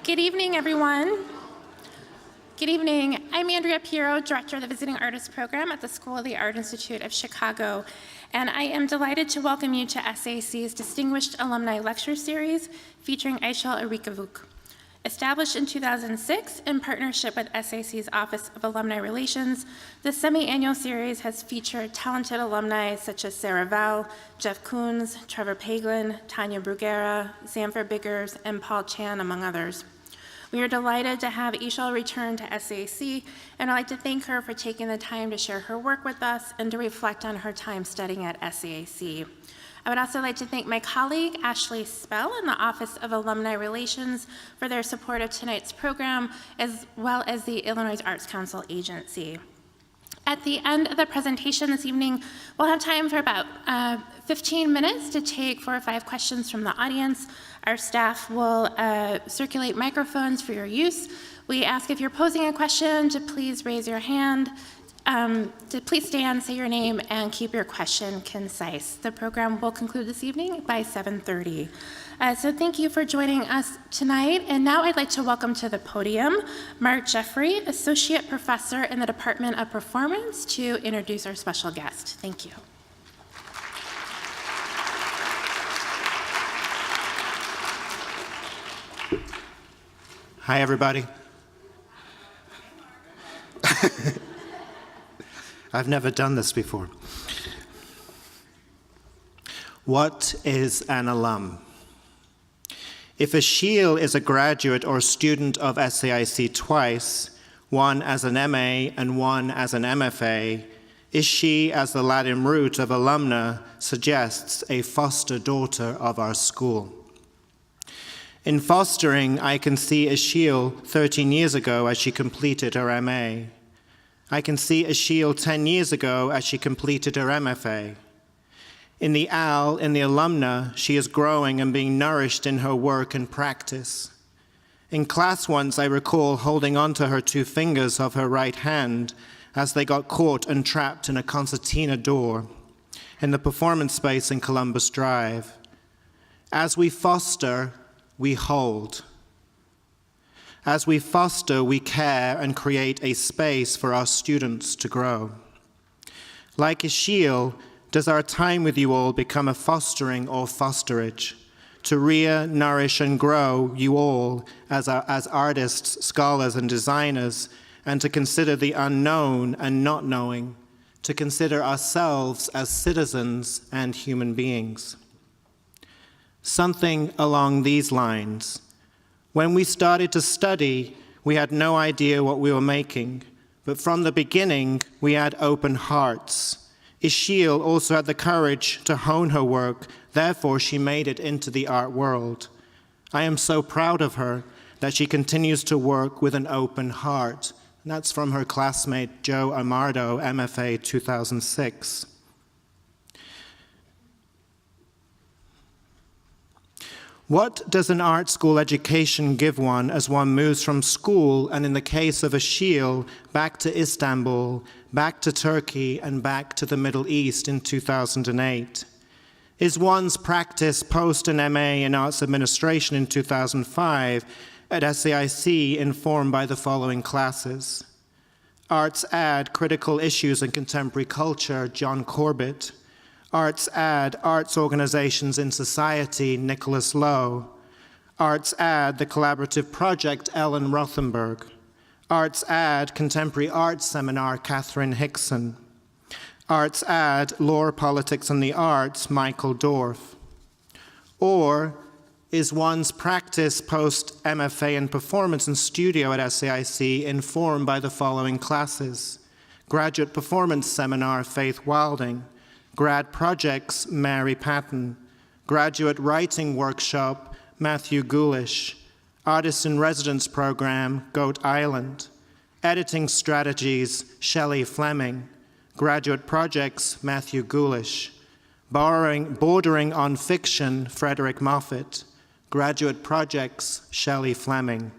Good evening, everyone. Good evening. I'm Andrea Piero, Director of the Visiting Artists Program at the School of the Art Institute of Chicago, and I am delighted to welcome you to SAIC's Distinguished Alumni Lecture Series featuring Işıl Eğrikavuk. Established in 2006 in partnership with SAIC's Office of Alumni Relations, the semi-annual series has featured talented alumni such as Sarah Val, Jeff Koons, Trevor Paglin, Tanya Bruguera, Zamfir Biggers, and Paul Chan, among others. We are delighted to have Işıl return to SAIC, and I'd like to thank her for taking the time to share her work with us and to reflect on her time studying at SAIC. I would also like to thank my colleague, Ashley Spell, in the Office of Alumni Relations for their support of tonight's program, as well as the Illinois Arts Council Agency. At the end of the presentation this evening, we'll have time for about 15 minutes to take 4 or 5 questions from the audience. Our staff will circulate microphones for your use. We ask if you're posing a question to please raise your hand, to please stand, say your name, and keep your question concise. The program will conclude this evening by 7:30. So thank you for joining us tonight. And now I'd like to welcome to the podium Mark Jeffrey, Associate Professor in the Department of Performance, to introduce our special guest. Thank you. Hi, everybody. I've never done this before. What is an alum? If Işıl is a graduate or student of SAIC twice, one as an MA and one as an MFA, is she, as the Latin root of alumna suggests, a foster daughter of our school? In fostering, I can see Işıl 13 years ago as she completed her MA. I can see Işıl 10 years ago as she completed her MFA. In the alumna, she is growing and being nourished in her work and practice. In class once, I recall holding onto her 2 fingers of her right hand as they got caught and trapped in a concertina door in the performance space in Columbus Drive. As we foster, we hold. As we foster, we care and create a space for our students to grow. Like Işıl, does our time with you all become a fostering or fosterage, to rear, nourish, and grow you all as artists, scholars, and designers, and to consider the unknown and not knowing, to consider ourselves as citizens and human beings? Something along these lines. When we started to study, we had no idea what we were making, but from the beginning, we had open hearts. Işıl also had the courage to hone her work, therefore she made it into the art world. I am so proud of her that she continues to work with an open heart. And that's from her classmate, Joe Amardo, MFA 2006. What does an art school education give one as one moves from school, and in the case of Işıl, back to Istanbul, back to Turkey, and back to the Middle East in 2008? Is one's practice post an MA in Arts Administration in 2005 at SAIC informed by the following classes? Arts Ad, Critical Issues in Contemporary Culture, John Corbett. Arts Ad, Arts Organizations in Society, Nicholas Lowe. Arts Ad, The Collaborative Project, Ellen Rothenberg. Arts Ad, Contemporary Arts Seminar, Catherine Hickson. Arts Ad, Lore, Politics, and the Arts, Michael Dorff. Or is one's practice post-MFA in Performance and Studio at SAIC informed by the following classes? Graduate Performance Seminar, Faith Wilding. Grad Projects, Mary Patton. Graduate Writing Workshop, Matthew Gulish. Artist in Residence Program, Goat Island. Editing Strategies, Shelley Fleming. Graduate Projects, Matthew Gulish. Bordering on Fiction, Frederick Moffat. Graduate Projects, Shelley Fleming.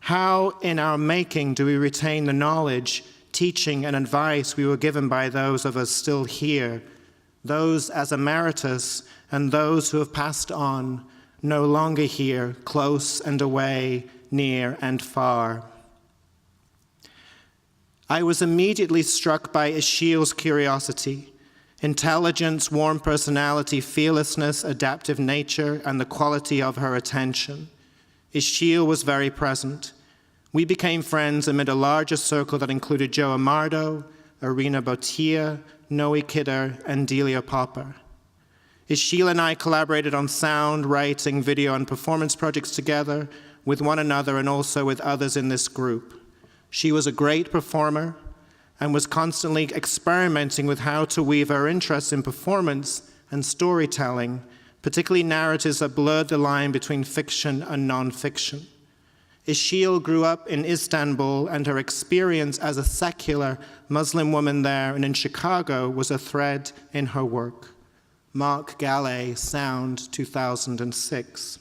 How in our making do we retain the knowledge, teaching, and advice we were given by those of us still here, those as emeritus and those who have passed on, no longer here, close and away, near and far. I was immediately struck by Işıl's curiosity, intelligence, warm personality, fearlessness, adaptive nature, and the quality of her attention. Işıl was very present. We became friends amid a larger circle that included Joe Amardo, Irina Botia, Noe Kidder, and Delia Popper. Işıl and I collaborated on sound, writing, video, and performance projects together with one another and also with others in this group. She was a great performer and was constantly experimenting with how to weave her interests in performance and storytelling, particularly narratives that blurred the line between fiction and non-fiction. Işıl grew up in Istanbul, and her experience as a secular Muslim woman there and in Chicago was a thread in her work. Mark Gallet, Sound, 2006.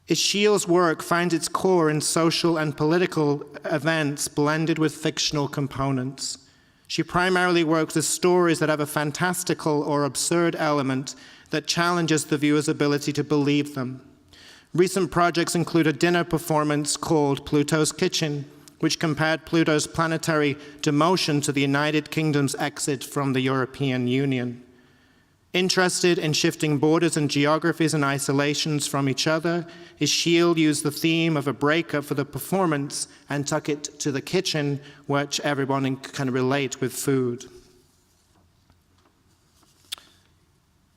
Işıl's work finds its core in social and political events blended with fictional components. She primarily works with stories that have a fantastical or absurd element that challenges the viewer's ability to believe them. Recent projects include a dinner performance called Pluto's Kitchen, which compared Pluto's planetary demotion to the United Kingdom's exit from the European Union. Interested in shifting borders and geographies and isolations from each other, Işıl used the theme of a breakup for the performance and took it to the kitchen, which everyone can relate with food.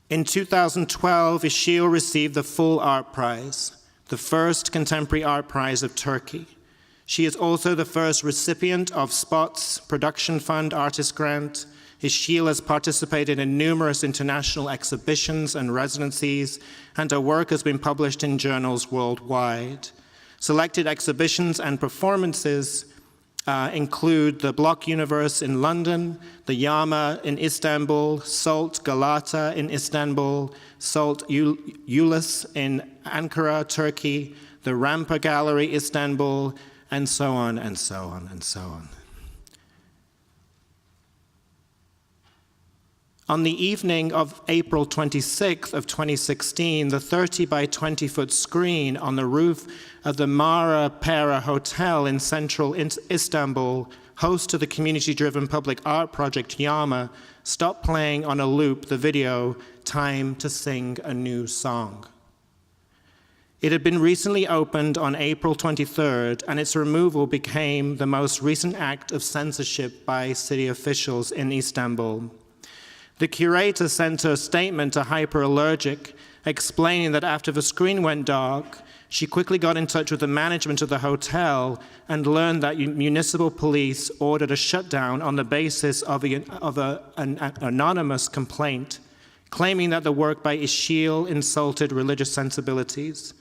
In 2012, Işıl received the Full Art Prize, the first contemporary art prize of Turkey. She is also the first recipient of Spot's Production Fund Artist Grant. Işıl has participated in numerous international exhibitions and residencies, and her work has been published in journals worldwide. Selected exhibitions and performances include the Block Universe in London, the Yama in Istanbul, Salt Galata in Istanbul, Salt Ulis in Ankara, Turkey, the Rampa Gallery, Istanbul, and so on and so on and so on. On the evening of April 26th of 2016, the 30 by 20 foot screen on the roof of the Mara Pera Hotel in central Istanbul, host to the community-driven public art project Yama, stopped playing on a loop the video, Time to Sing a New Song. It had been recently opened on April 23rd, and its removal became the most recent act of censorship by city officials in Istanbul. The curator sent a statement to Hyperallergic explaining that after the screen went dark, she quickly got in touch with the management of the hotel and learned that municipal police ordered a shutdown on the basis of an anonymous complaint, claiming that the work by Işıl insulted religious sensibilities.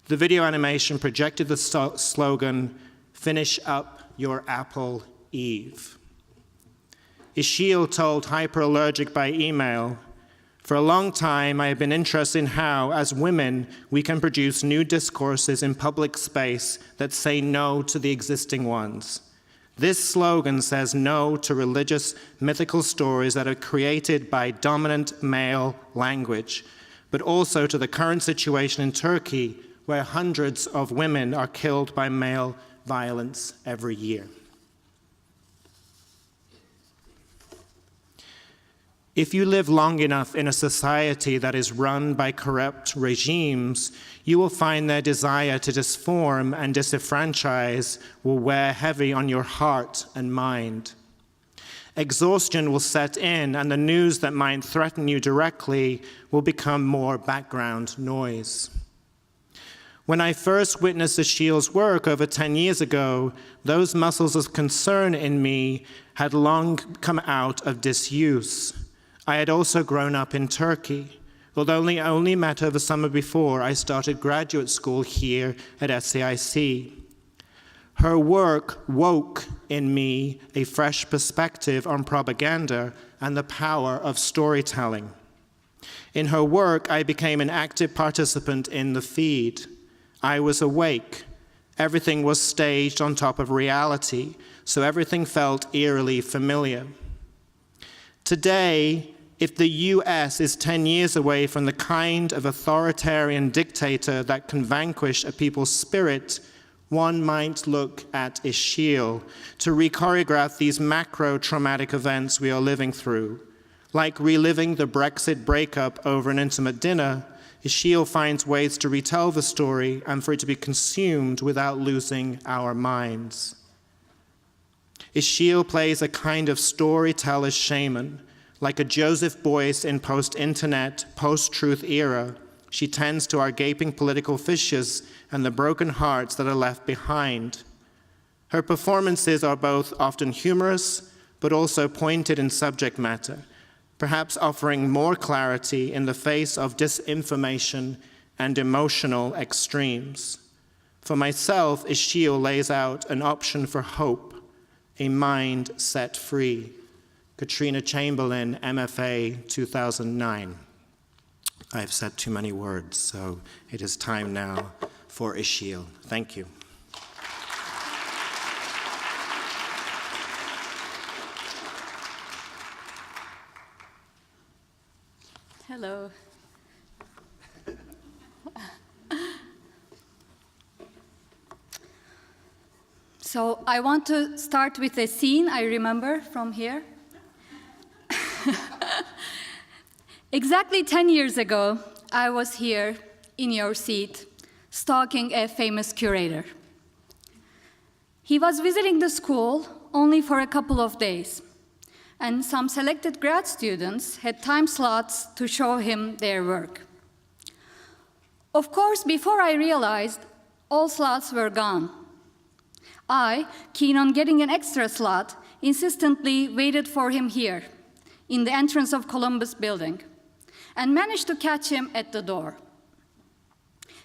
The video animation projected the slogan, "Finish up your apple, Eve." Işıl told Hyperallergic by email, "For a long time, I have been interested in how, as women, we can produce new discourses in public space that say no to the existing ones. This slogan says no to religious, mythical stories that are created by dominant male language, but also to the current situation in Turkey, where hundreds of women are killed by male violence every year." If you live long enough in a society that is run by corrupt regimes, you will find their desire to disform and disenfranchise will wear heavy on your heart and mind. Exhaustion will set in, and the news that might threaten you directly will become more background noise. When I first witnessed Işıl's work over 10 years ago, those muscles of concern in me had long come out of disuse. I had also grown up in Turkey, although only met her the summer before I started graduate school here at SAIC. Her work woke in me a fresh perspective on propaganda and the power of storytelling. In her work, I became an active participant in the feed. I was awake. Everything was staged on top of reality, so everything felt eerily familiar. Today, If the US is 10 years away from the kind of authoritarian dictator that can vanquish a people's spirit, one might look at Işıl to re-choreograph these macro-traumatic events we are living through. Like reliving the Brexit breakup over an intimate dinner, Işıl finds ways to retell the story and for it to be consumed without losing our minds. Işıl plays a kind of storyteller shaman. Like a Joseph Beuys in post-internet, post-truth era, she tends to our gaping political fissures and the broken hearts that are left behind. Her performances are both often humorous, but also pointed in subject matter, perhaps offering more clarity in the face of disinformation and emotional extremes. For myself, Işıl lays out an option for hope, a mind set free. Katrina Chamberlain, MFA, 2009. I've said too many words, so it is time now for Işıl. Thank you. Hello. So I want to start with a scene I remember from here. Exactly 10 years ago, I was here in your seat, stalking a famous curator. He was visiting the school only for a couple of days, and some selected grad students had time slots to show him their work. Of course, before I realized, all slots were gone. I, keen on getting an extra slot, insistently waited for him here, in the entrance of Columbus building, and managed to catch him at the door.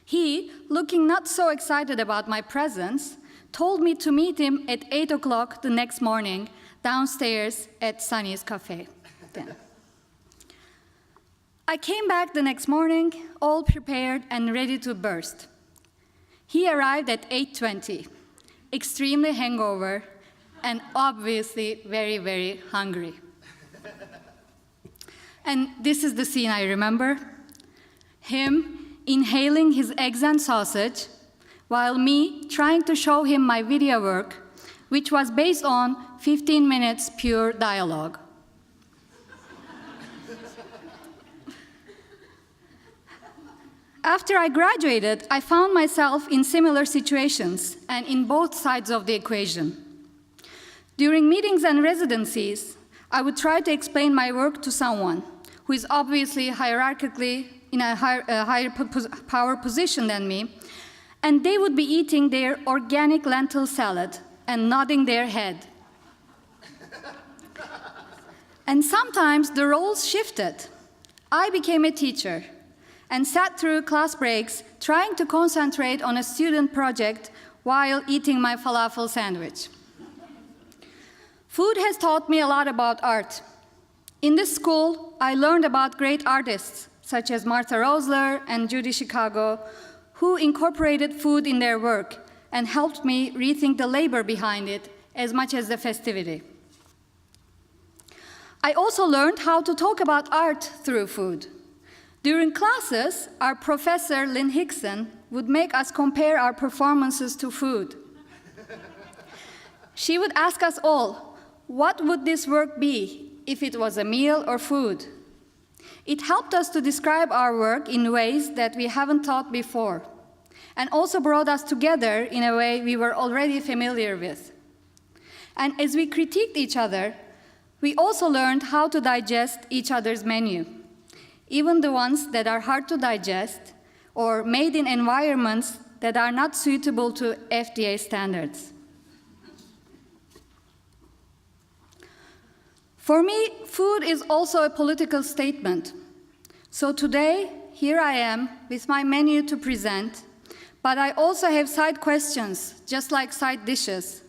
He, looking not so excited about my presence, told me to meet him at 8 o'clock the next morning downstairs at Sunny's Cafe. I came back the next morning, all prepared and ready to burst. He arrived at 8:20, extremely hangover, and obviously very, very hungry. And this is the scene I remember. Him inhaling his eggs and sausage, while me trying to show him my video work, which was based on 15 minutes pure dialogue. After I graduated, I found myself in similar situations and in both sides of the equation. During meetings and residencies, I would try to explain my work to someone who is obviously hierarchically in a higher power position than me, and they would be eating their organic lentil salad and nodding their head. And sometimes the roles shifted. I became a teacher and sat through class breaks trying to concentrate on a student project while eating my falafel sandwich. Food has taught me a lot about art. In this school, I learned about great artists such as Martha Rosler and Judy Chicago, who incorporated food in their work and helped me rethink the labor behind it as much as the festivity. I also learned how to talk about art through food. During classes, our professor, Lynn Hickson, would make us compare our performances to food. She would ask us all, what would this work be if it was a meal or food? It helped us to describe our work in ways that we haven't thought before, and also brought us together in a way we were already familiar with. And as we critiqued each other, we also learned how to digest each other's menu, even the ones that are hard to digest or made in environments that are not suitable to FDA standards. For me, food is also a political statement. So today, here I am with my menu to present, but I also have side questions, just like side dishes.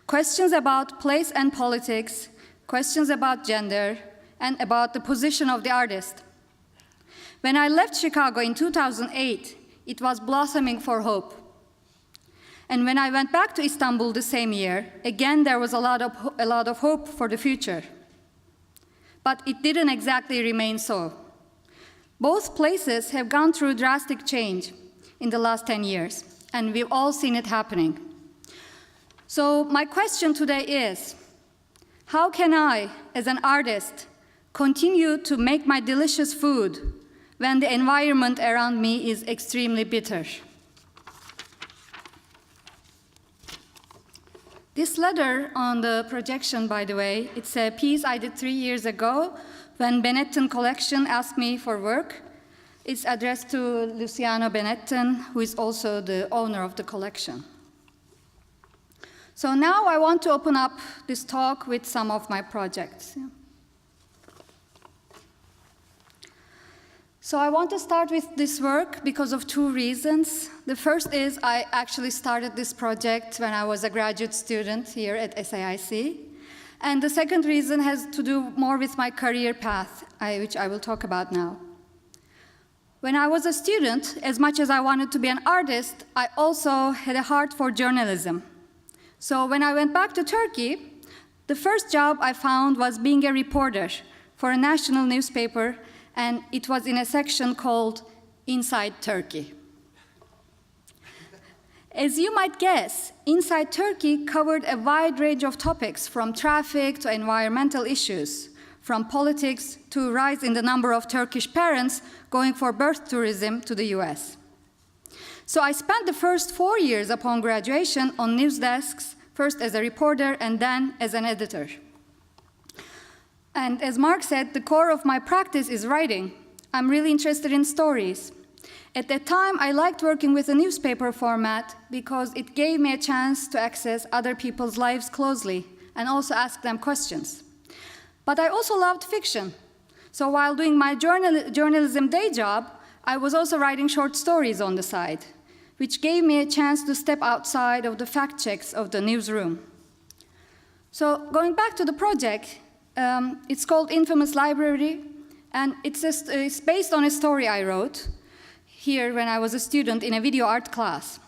Questions about place and politics, questions about gender, and about the position of the artist. When I left Chicago in 2008, it was blossoming for hope. And when I went back to Istanbul the same year, again there was a lot of hope for the future. but it didn't exactly remain so. Both places have gone through drastic change in the last 10 years, and we've all seen it happening. So my question today is, how can I, as an artist, continue to make my delicious food when the environment around me is extremely bitter? This letter on the projection, by the way, it's a piece I did 3 years ago when Benetton Collection asked me for work. It's addressed to Luciano Benetton, who is also the owner of the collection. So now I want to open up this talk with some of my projects. So I want to start with this work because of 2 reasons. The first is I actually started this project when I was a graduate student here at SAIC. And the second reason has to do more with my career path, which I will talk about now. When I was a student, as much as I wanted to be an artist, I also had a heart for journalism. So when I went back to Turkey, the first job I found was being a reporter for a national newspaper, and it was in a section called Inside Turkey. As you might guess, Inside Turkey covered a wide range of topics, from traffic to environmental issues, from politics to rise in the number of Turkish parents going for birth tourism to the US. So I spent the first 4 years upon graduation on news desks, first as a reporter and then as an editor. And as Mark said, the core of my practice is writing. I'm really interested in stories. At that time, I liked working with a newspaper format because it gave me a chance to access other people's lives closely and also ask them questions. But I also loved fiction. So while doing my journalism day job, I was also writing short stories on the side, which gave me a chance to step outside of the fact checks of the newsroom. So going back to the project, it's called Infamous Library, and it's based on a story I wrote here when I was a student in a video art class.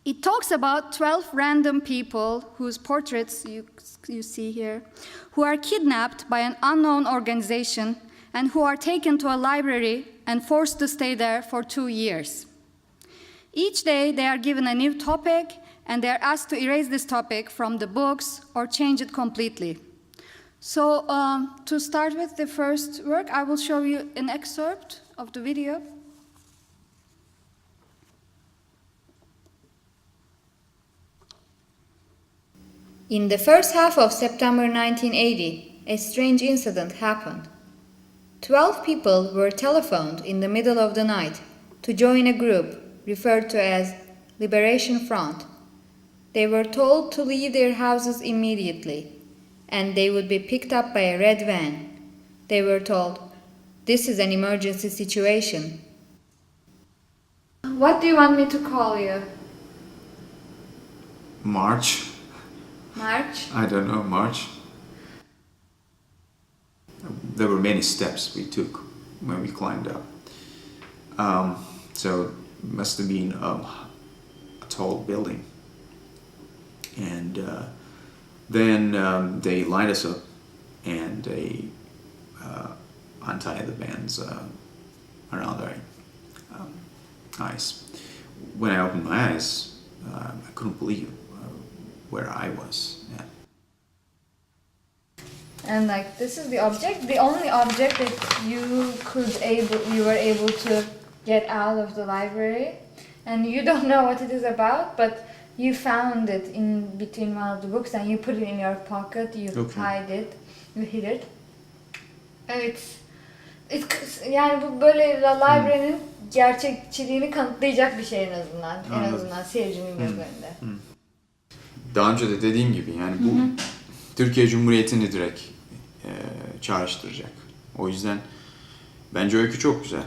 It talks about 12 random people whose portraits you see here, who are kidnapped by an unknown organization and who are taken to a library and forced to stay there for 2 years. Each day they are given a new topic and they are asked to erase this topic from the books or change it completely. So to start with the first work, I will show you an excerpt of the video. In the first half of September 1980, a strange incident happened. 12 people were telephoned in the middle of the night to join a group referred to as Liberation Front. They were told to leave their houses immediately, and they would be picked up by a red van. They were told, "This is an emergency situation." What do you want me to call you? March. March? I don't know, March. There were many steps we took when we climbed up. So it must have been a tall building. And then they lined us up and they untied the bands around our eyes. When I opened my eyes, I couldn't believe where I was at. And like, this is the object, the only object that you were able to get out of the library, and you don't know what it is about, but you found it in between one of the books and you put it in your pocket, you hide it, you hid it. And yani bu böyle library'nin gerçekçiliğini kanıtlayacak bir şey en azından. Anladım. En azından seyircinin gözlerinde. Daha önce de dediğim gibi yani bu Türkiye Cumhuriyeti'ni direkt çağrıştıracak. O yüzden bence öykü çok güzel.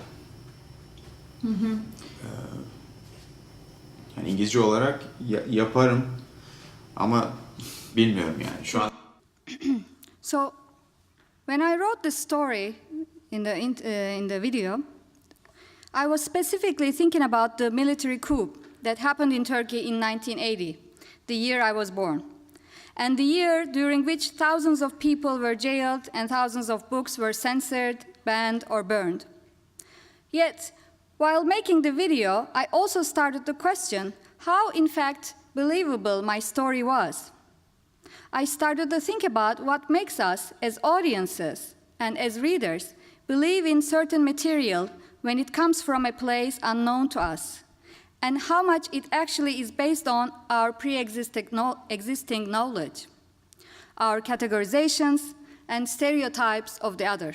Yani İngilizce olarak yaparım ama bilmiyorum yani şu an. So, when I wrote this story in the video, I was specifically thinking about the military coup that happened in Turkey in 1980, the year I was born. and the year during which thousands of people were jailed and thousands of books were censored, banned, or burned. Yet, while making the video, I also started to question how, in fact, believable my story was. I started to think about what makes us, as audiences and as readers, believe in certain material when it comes from a place unknown to us, and how much it actually is based on our pre-existing knowledge, our categorizations and stereotypes of the other.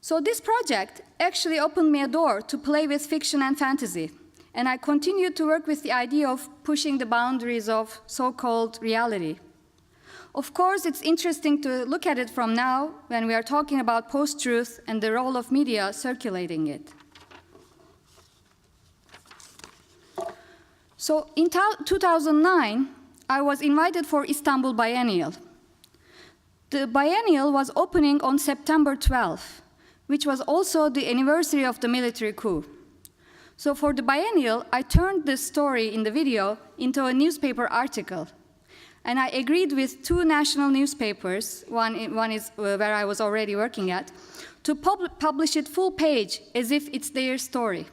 So this project actually opened me a door to play with fiction and fantasy, and I continued to work with the idea of pushing the boundaries of so-called reality. Of course, it's interesting to look at it from now when we are talking about post-truth and the role of media circulating it. So in 2009, I was invited for Istanbul Biennial. The biennial was opening on September 12th, which was also the anniversary of the military coup. So for the biennial, I turned this story in the video into a newspaper article. And I agreed with two national newspapers, one is where I was already working at, to publish it full page as if it's their story.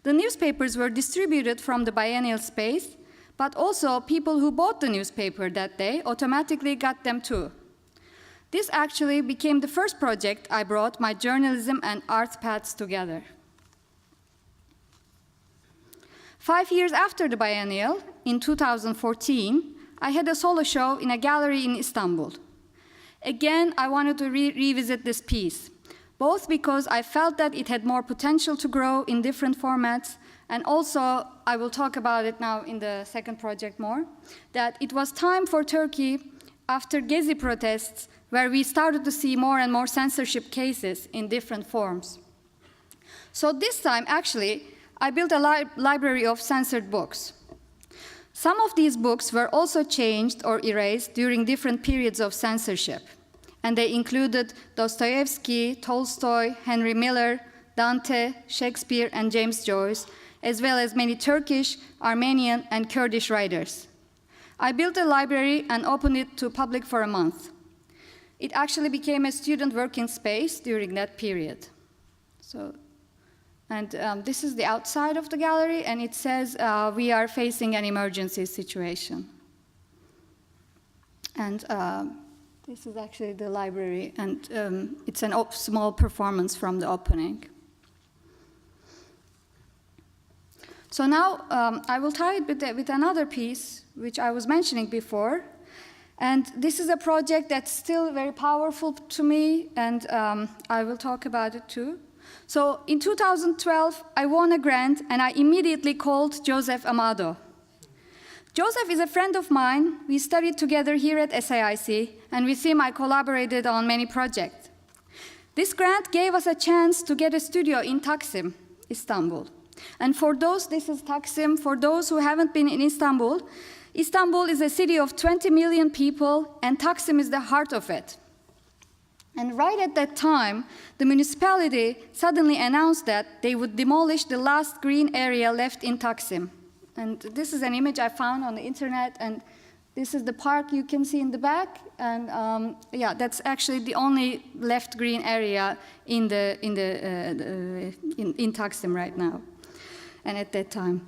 The newspapers were distributed from the biennial space, but also people who bought the newspaper that day automatically got them too. This actually became the first project I brought my journalism and art paths together. 5 years after the biennial, in 2014, I had a solo show in a gallery in Istanbul. Again, I wanted to revisit this piece, both because I felt that it had more potential to grow in different formats, and also, I will talk about it now in the second project more, that it was time for Turkey, after Gezi protests, where we started to see more and more censorship cases in different forms. So this time, actually, I built a library of censored books. Some of these books were also changed or erased during different periods of censorship, and they included Dostoevsky, Tolstoy, Henry Miller, Dante, Shakespeare, and James Joyce, as well as many Turkish, Armenian, and Kurdish writers. I built a library and opened it to public for a month. It actually became a student working space during that period. This is the outside of the gallery, and it says, we are facing an emergency situation. And this is actually the library, and it's a small performance from the opening. So now I will tie it with another piece, which I was mentioning before. And this is a project that's still very powerful to me, and I will talk about it too. So in 2012, I won a grant, and I immediately called Joseph Amado. Joseph is a friend of mine. We studied together here at SAIC, and with him I collaborated on many projects. This grant gave us a chance to get a studio in Taksim, Istanbul. And this is Taksim. For those who haven't been in Istanbul, Istanbul is a city of 20 million people, and Taksim is the heart of it. And right at that time, the municipality suddenly announced that they would demolish the last green area left in Taksim. And this is an image I found on the internet, and this is the park you can see in the back. And yeah, that's actually the only left green area in Taksim right now, and at that time.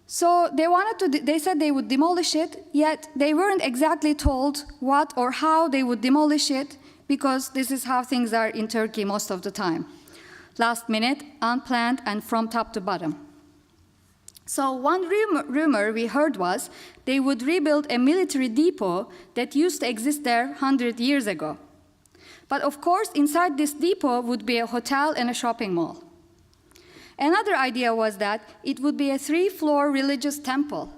So they said they would demolish it, yet they weren't exactly told what or how they would demolish it, because this is how things are in Turkey most of the time. Last minute, unplanned, and from top to bottom. So one rumor we heard was they would rebuild a military depot that used to exist there 100 years ago. But of course, inside this depot would be a hotel and a shopping mall. Another idea was that it would be a 3-floor religious temple,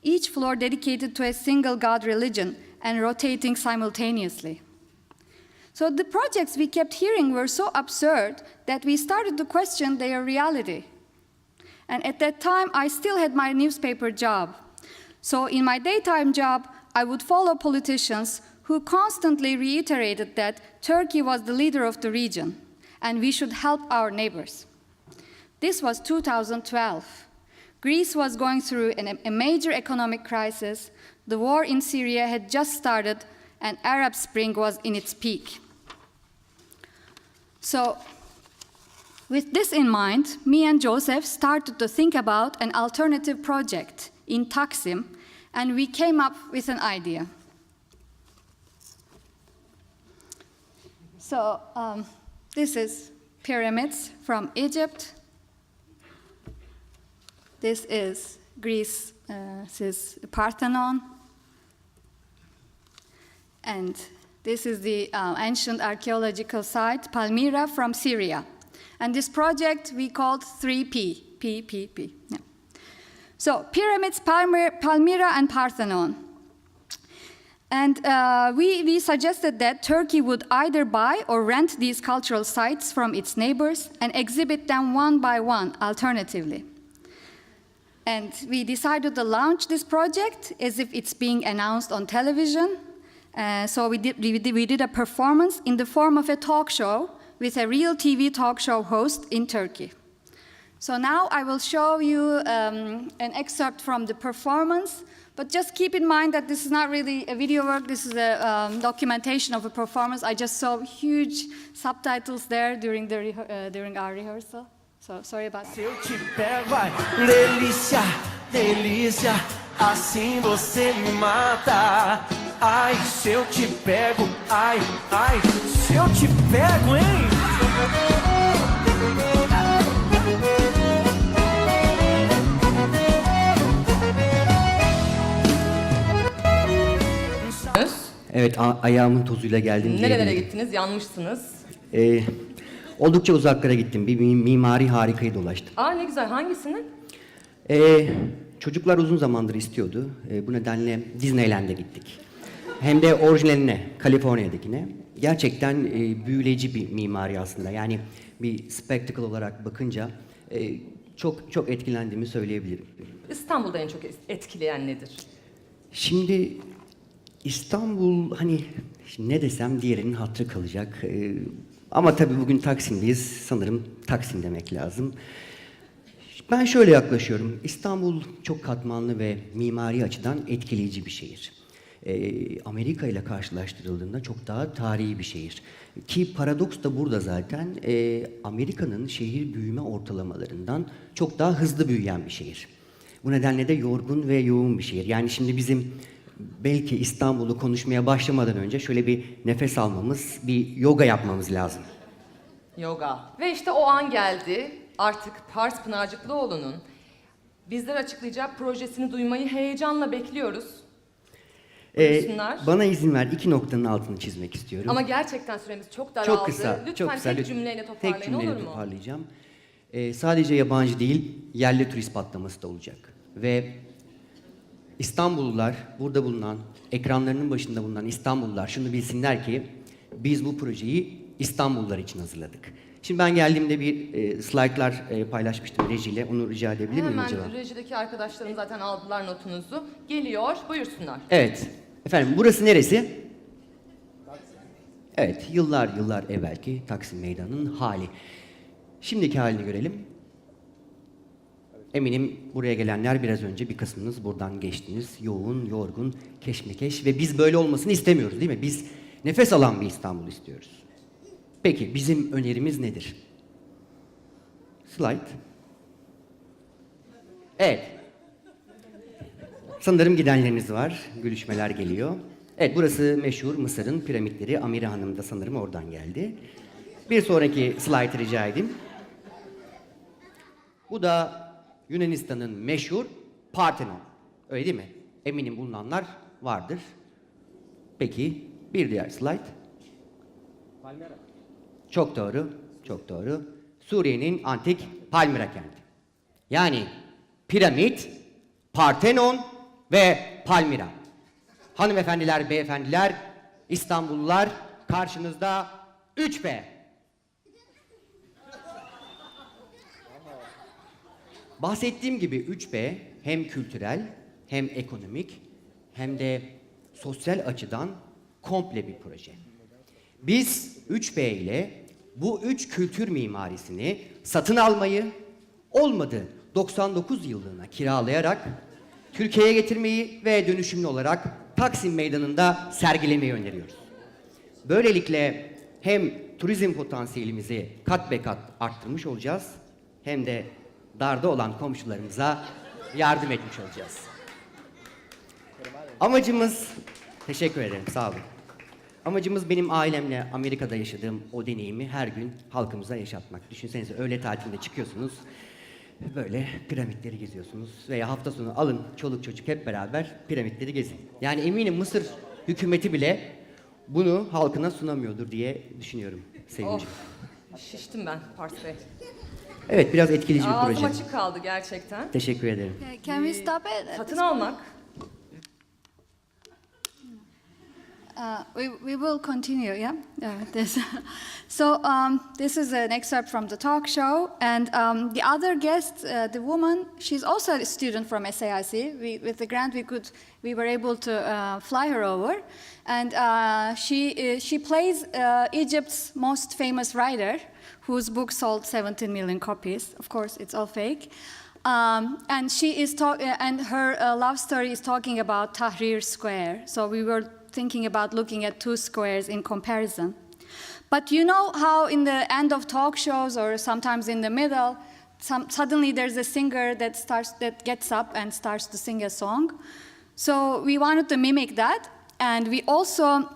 each floor dedicated to a single god religion and rotating simultaneously. So the projects we kept hearing were so absurd that we started to question their reality. And at that time, I still had my newspaper job. So in my daytime job, I would follow politicians who constantly reiterated that Turkey was the leader of the region, and we should help our neighbors. This was 2012. Greece was going through a major economic crisis, the war in Syria had just started, and Arab Spring was in its peak. So, with this in mind, me and Joseph started to think about an alternative project in Taksim, and we came up with an idea. So, this is pyramids from Egypt. This is Greece's Parthenon. And this is the ancient archaeological site, Palmyra from Syria. And this project we called 3P, P. Yeah. So pyramids, Palmyra, and Parthenon. And we suggested that Turkey would either buy or rent these cultural sites from its neighbors and exhibit them one by one, alternatively. And we decided to launch this project as if it's being announced on television. So we did a performance in the form of a talk show with a real TV talk show host in Turkey. So now I will show you an excerpt from the performance, but just keep in mind that this is not really a video work, this is a documentation of a performance. I just saw huge subtitles there during our rehearsal, so sorry about that. Se eu te pego, ai, delícia, delícia, assim você me mata. Ai, se eu te pego, ai, ai, se eu te pego, hein? Evet, ayağımın tozuyla geldim. Nerelere gittiniz? Yanmışsınız. Oldukça uzaklara gittim. Bir mimari harikayı dolaştım. Aa ne güzel. Hangisini? Çocuklar uzun zamandır istiyordu. Bu nedenle Disneyland'e gittik. Hem de orijinaline, Kaliforniya'dakine. Gerçekten büyüleyici bir mimari aslında. Yani bir spectacle olarak bakınca çok etkilendiğimi söyleyebilirim. İstanbul'da en çok etkileyen nedir? Şimdi İstanbul, hani ne desem diğerinin hatırı kalacak. Ama tabii bugün Taksim'deyiz. Sanırım Taksim demek lazım. Ben şöyle yaklaşıyorum. İstanbul çok katmanlı ve mimari açıdan etkileyici bir şehir. Amerika ile karşılaştırıldığında çok daha tarihi bir şehir. Ki paradoks da burada zaten. Amerika'nın şehir büyüme ortalamalarından çok daha hızlı büyüyen bir şehir. Bu nedenle de yorgun ve yoğun bir şehir. Yani şimdi bizim belki İstanbul'u konuşmaya başlamadan önce şöyle bir nefes almamız, bir yoga yapmamız lazım. Yoga. Ve işte o an geldi. Artık Pars Pınarcıklıoğlu'nun bizlere açıklayacağı projesini duymayı heyecanla bekliyoruz. Bana izin ver, 2 noktanın altını çizmek istiyorum. Ama gerçekten süremiz çok daraldı. Çok kısa, Lütfen çok kısa. tek cümleyle toparlayın, tek cümleyle olur mu? toparlayacağım. Sadece yabancı değil, yerli turist patlaması da olacak. Ve İstanbullular, burada bulunan, ekranlarının başında bulunan İstanbullular şunu bilsinler ki biz bu projeyi İstanbullular için hazırladık. Şimdi ben geldiğimde bir slaytlar paylaşmıştım rejiyle. Onu rica edebilir miyim acaba? Hemen rejideki arkadaşlarım zaten aldılar notunuzu. Geliyor, buyursunlar. Evet. Efendim burası neresi? Evet, yıllar evvelki Taksim Meydanı'nın hali. Şimdiki halini görelim. Eminim buraya gelenler biraz önce bir kısmınız buradan geçtiniz. Yoğun, yorgun, keşmekeş ve biz böyle olmasını istemiyoruz değil mi? Biz nefes alan bir İstanbul istiyoruz. Peki bizim önerimiz nedir? Slide. Evet. Sanırım gidenleriniz var. Gülüşmeler geliyor. Evet, burası meşhur Mısır'ın piramitleri. Amire Hanım da sanırım oradan geldi. Bir sonraki slide rica edeyim. Bu da Yunanistan'ın meşhur Parthenon. Öyle değil mi? Eminim bulunanlar vardır. Peki, bir diğer slide. Palmyra. Çok doğru, çok doğru. Suriye'nin antik Palmyra kenti. Yani piramit, Parthenon ve Palmyra. Hanımefendiler, beyefendiler, İstanbullular, karşınızda 3P. Bahsettiğim gibi 3B hem kültürel, hem ekonomik, hem de sosyal açıdan komple bir proje. Biz 3B ile bu 3 kültür mimarisini satın almayı, olmadı 99 yıllığına kiralayarak Türkiye'ye getirmeyi ve dönüşümlü olarak Taksim Meydanı'nda sergilemeyi öneriyoruz. Böylelikle hem turizm potansiyelimizi kat be kat arttırmış olacağız, hem de darda olan komşularımıza yardım etmiş olacağız. Amacımız, teşekkür ederim, sağ olun. Amacımız benim ailemle Amerika'da yaşadığım o deneyimi her gün halkımıza yaşatmak. Düşünsenize, öğle tatilinde çıkıyorsunuz, böyle piramitleri geziyorsunuz veya hafta sonu alın çoluk çocuk hep beraber piramitleri gezin. Yani eminim Mısır hükümeti bile bunu halkına sunamıyordur diye düşünüyorum Sevinç'im. Şiştim ben Pars Bey. Evet, biraz etkileyici bir Ağzım proje. açık kaldı gerçekten. Teşekkür ederim. Can we stop it? Satın almak. We will continue, yeah? This. So this is an excerpt from the talk show, and the other guest, the woman, she's also a student from SAIC. With the grant, we were able to fly her over, and she plays Egypt's most famous writer, whose book sold 17 million copies. Of course, it's all fake. And she is and her love story is talking about Tahrir Square. So we were thinking about looking at two squares in comparison. But you know how in the end of talk shows or sometimes in the middle, suddenly there's a singer that gets up and starts to sing a song. So we wanted to mimic that, and we also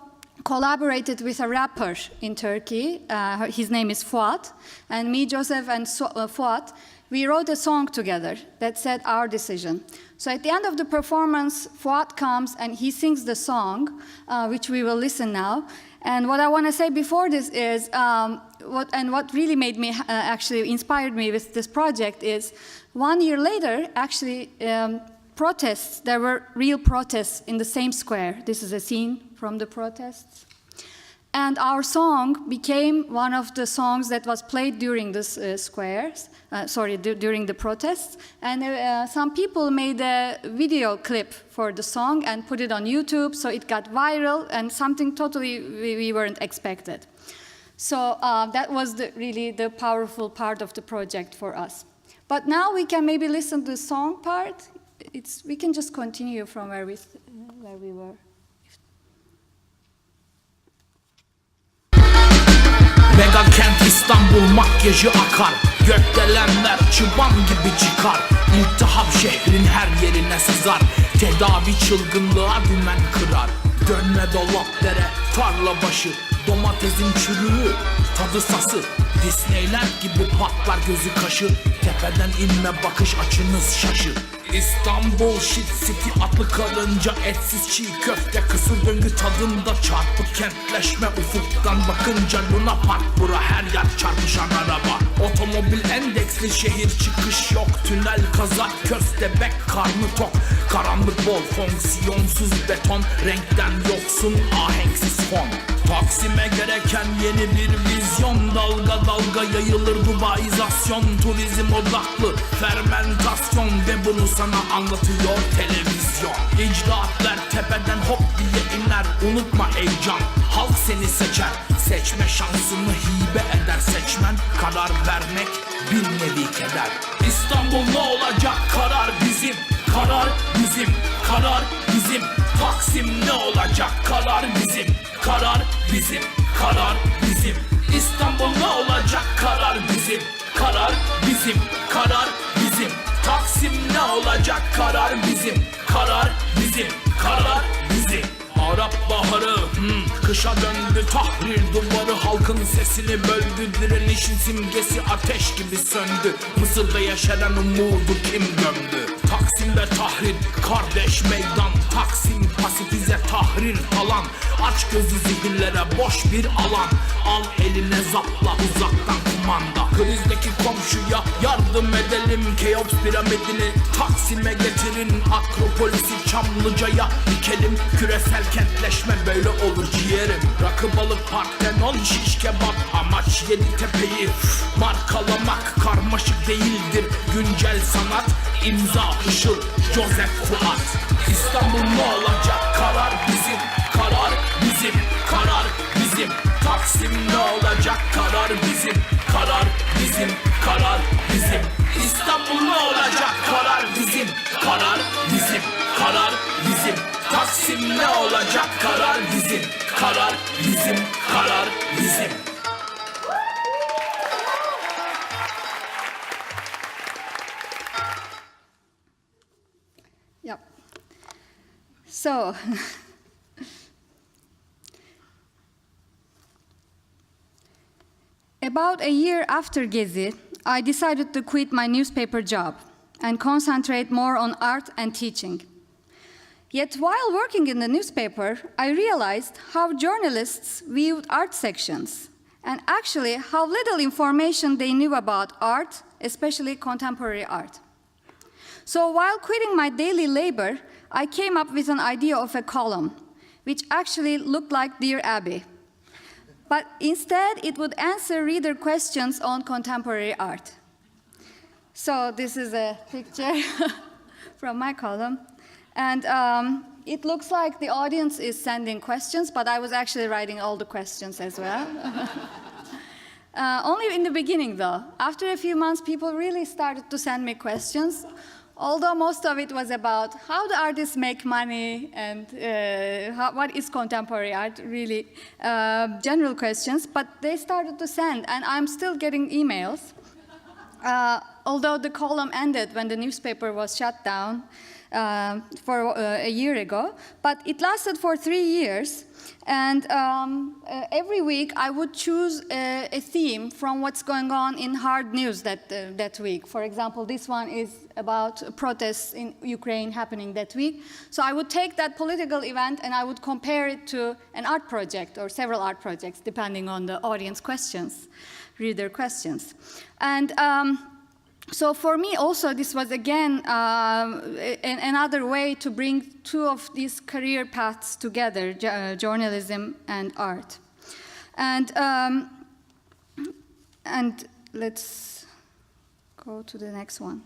collaborated with a rapper in Turkey. His name is Fuat, and me, Joseph, and Fuat, we wrote a song together that said Our Decision. So at the end of the performance, Fuat comes and he sings the song, which we will listen now. And what I want to say before this is, what really made me, actually inspired me with this project is, 1 year later, actually, protests, there were real protests in the same square. This is a scene from the protests. And our song became one of the songs that was played during this during the protests. And some people made a video clip for the song and put it on YouTube, so it got viral, and something totally we weren't expected. So that was really the powerful part of the project for us. But now we can maybe listen to the song part. We can just continue from where we were. Mega kent İstanbul, makyajı akar. Gökdelenler çıban gibi çıkar. İltihap şehrin her yerine sızar. Tedavi çılgınlığa dümen kırar. Dönme dolap dere, tarla başı. Domatesin çürüğü, tadı sası. Disneyland gibi patlar gözü kaşı. Tepeden inme bakış açınız şaşı. İstanbul shit city, atlı karınca, etsiz çiğ köfte, kısır döngü tadında çarpık kentleşme. Ufuktan bakınca Luna Park, bura her yer çarpışan araba. Otomobil endeksli şehir, çıkış yok. Tünel kazak, köstebek, karnı tok. Karanlık bol, fonksiyonsuz beton. Renkten yoksun, ahenksiz fon. Taksim'e gereken yeni bir vizyon. Dalga dalga yayılır Dubaizasyon. Turizm odaklı fermentasyon, ve bunu sana anlatıyor televizyon. İcraatler tepeden hop diye iner. Unutma heyecan, halk seni seçer. Seçme şansını hibe eder seçmen. Karar vermek bir nevi keder. İstanbul ne olacak, karar bizim. Karar bizim, karar bizim. Taksim ne olacak, karar bizim. Karar bizim, karar bizim. İstanbul ne olacak, karar bizim. Karar bizim, karar bizim. Taksim ne olacak, karar bizim. Karar bizim, karar bizim. Arap baharı, kışa döndü Tahrir duvarı, halkın sesini böldü. Direnişin simgesi ateş gibi söndü. Mısır'da yaşanan umudu kim gömdü? Taksim'de Tahrir, kardeş meydan. Taksim pasifize, Tahrir falan. Aç gözü zihinlere, boş bir alan. Al eline zapla, uzaktan kumanda. Krizdeki komşuya yardım edelim. Keops piramidini Taksim'e getirin. Akropolisi Çamlıca'ya dikelim. Küresel kentleşme böyle olur ciğerim. Rakı balık partenon şiş kebap. Amaç Yeditepe'yi markalamak. Karmaşık değildir güncel sanat. İmza Işıl, Joseph Fuat. İstanbul ne olacak, karar bizim. Karar bizim, karar bizim. Taksim ne olacak, karar bizim. Karar bizim, karar bizim. İstanbul ne olacak, ne olacak karar bizim. Karar bizim, karar bizim. Yep. So, about a year after Gezi, I decided to quit my newspaper job and concentrate more on art and teaching. Yet while working in the newspaper, I realized how journalists viewed art sections and actually how little information they knew about art, especially contemporary art. So while quitting my daily labor, I came up with an idea of a column, which actually looked like Dear Abby. But instead, it would answer reader questions on contemporary art. So this is a picture from my column. And it looks like the audience is sending questions, but I was actually writing all the questions as well. Only in the beginning, though. After a few months, people really started to send me questions, although most of it was about how do artists make money and what is contemporary art, really general questions. But they started to send, and I'm still getting emails. Although the column ended when the newspaper was shut down for a year ago, but it lasted for 3 years. And every week I would choose a theme from what's going on in hard news that week. For example, this one is about protests in Ukraine happening that week. So I would take that political event and I would compare it to an art project or several art projects, depending on the audience questions, reader questions. And so for me also, this was again another way to bring two of these career paths together, journalism and art. And let's go to the next one.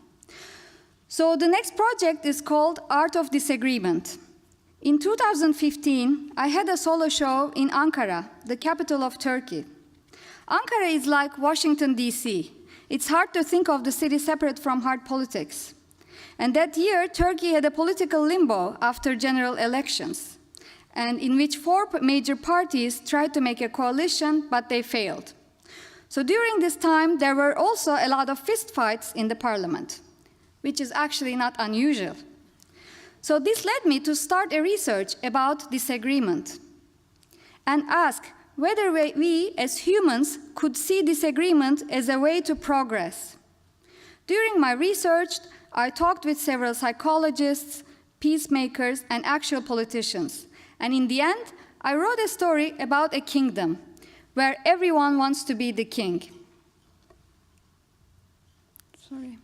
So the next project is called Art of Disagreement. In 2015, I had a solo show in Ankara, the capital of Turkey. Ankara is like Washington, D.C. It's hard to think of the city separate from hard politics. And that year, Turkey had a political limbo after general elections, and in which 4 major parties tried to make a coalition, but they failed. So during this time, there were also a lot of fistfights in the parliament, which is actually not unusual. So this led me to start a research about disagreement and ask whether we as humans could see disagreement as a way to progress. During my research, I talked with several psychologists, peacemakers, and actual politicians. And in the end, I wrote a story about a kingdom where everyone wants to be the king. Sorry.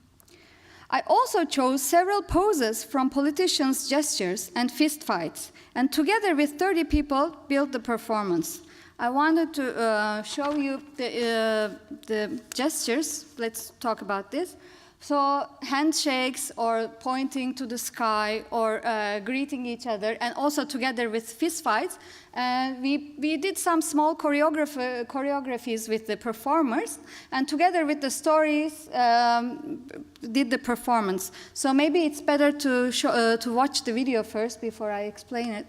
I also chose several poses from politicians' gestures and fistfights, and together with 30 people, built the performance. I wanted to show you the gestures. Let's talk about this. So handshakes or pointing to the sky or greeting each other, and also together with fistfights. We did some small choreographies with the performers, and together with the stories, did the performance. So maybe it's better to watch the video first before I explain it.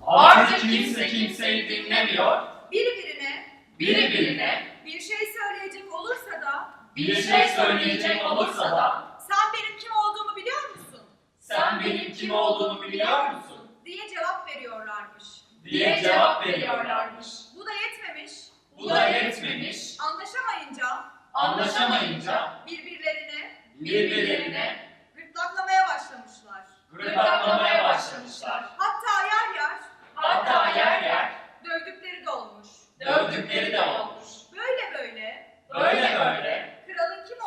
Artık kimse kimseyi dinlemiyor. Biri birine bir şey söyleyecek olursa da sen benim kim olduğumu biliyor musun? diye cevap veriyorlarmış. Bu da yetmemiş. Anlaşamayınca birbirlerine gırtlaklamaya başlamışlar. Hatta yer yer dövdükleri de olmuş. Böyle kralın kim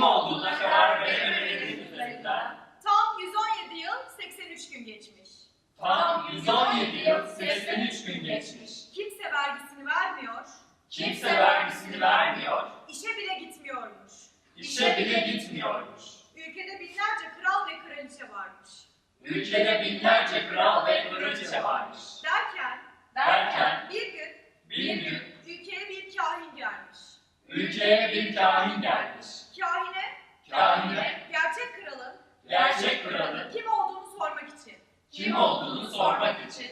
olduğuna karar verememelerinin üzerinden tam 117 yıl 83 gün geçmiş. Kimse vergisini vermiyor. İşe bile gitmiyormuş. Ülkede binlerce kral ve kraliçe varmış. Derken bir gün ülkeye bir kahin gelmiş. için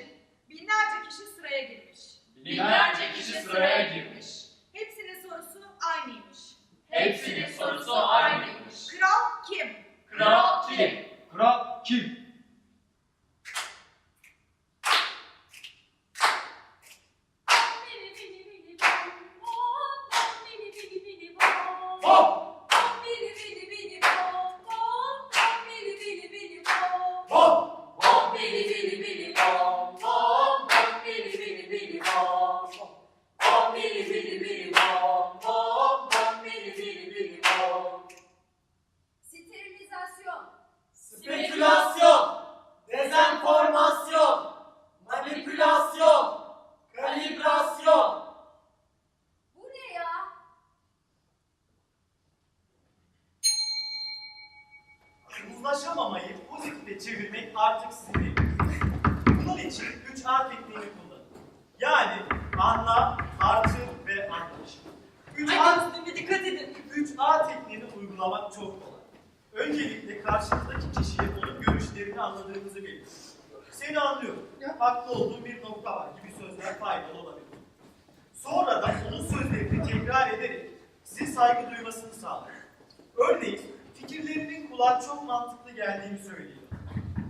binlerce kişi sıraya girmiş. binlerce kişi sıraya girmiş. Hepsinin sorusu aynıymış. Hepsinin sorusu aynıymış. Kral kim? Kral kim? Kral kim? Hop! Hop! Bom bili bili bili bom bom bom bili bili bili bom bom bili bili bili bom bom bom bili bili bili bom. Sterilizasyon. Spekülasyon, dezenformasyon, manipülasyon, kalibrasyon. Bu ne ya? Uzlaşamamayı pozitife çevirmek artık sizin elinizde. Bunun için 3A tekniğini kullanın. Yani anla, artır ve anlaş. 3A tekniğini uygulamak çok kolay. Öncelikle karşınızdaki kişiye onun görüşlerini anladığınızı belirtin. Seni anlıyorum. Haklı olduğum bir nokta var gibi sözler faydalı olabilir. Sonra da onun sözlerini tekrar ederek size saygı duymasını sağlayın. Örneğin fikirlerinin kulağa çok mantıklı geldiğini söyleyin.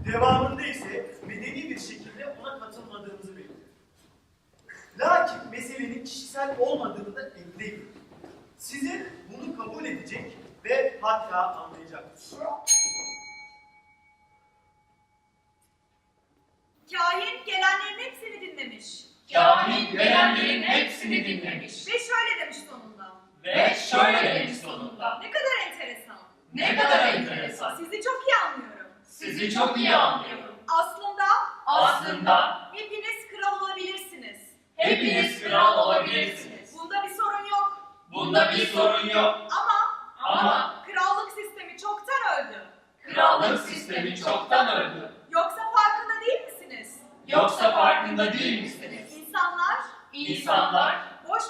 Devamında ise medeni bir şekilde ona katılmadığınızı belirtin. Lakin meselenin kişisel olmadığını da ekleyin. Sizin bunu kabul edecek ve hatta anlayacaktır. Kahin gelenlerin hepsini dinlemiş. Kahin gelenlerin hepsini dinlemiş. Ve şöyle demiş sonunda. Ve şöyle demiş sonunda. Ne kadar enteresan. Ne kadar enteresan. Sizi çok iyi anlıyorum. Sizi çok iyi anlıyorum. Aslında Hepiniz kral olabilirsiniz. kral olabilirsiniz. Bunda bir sorun yok. Bunda bir sorun yok. Ama Krallık sistemi çoktan öldü. krallık sistemi çoktan öldü. Yoksa farkında değil misiniz? Yoksa farkında değil misiniz? İnsanlar boş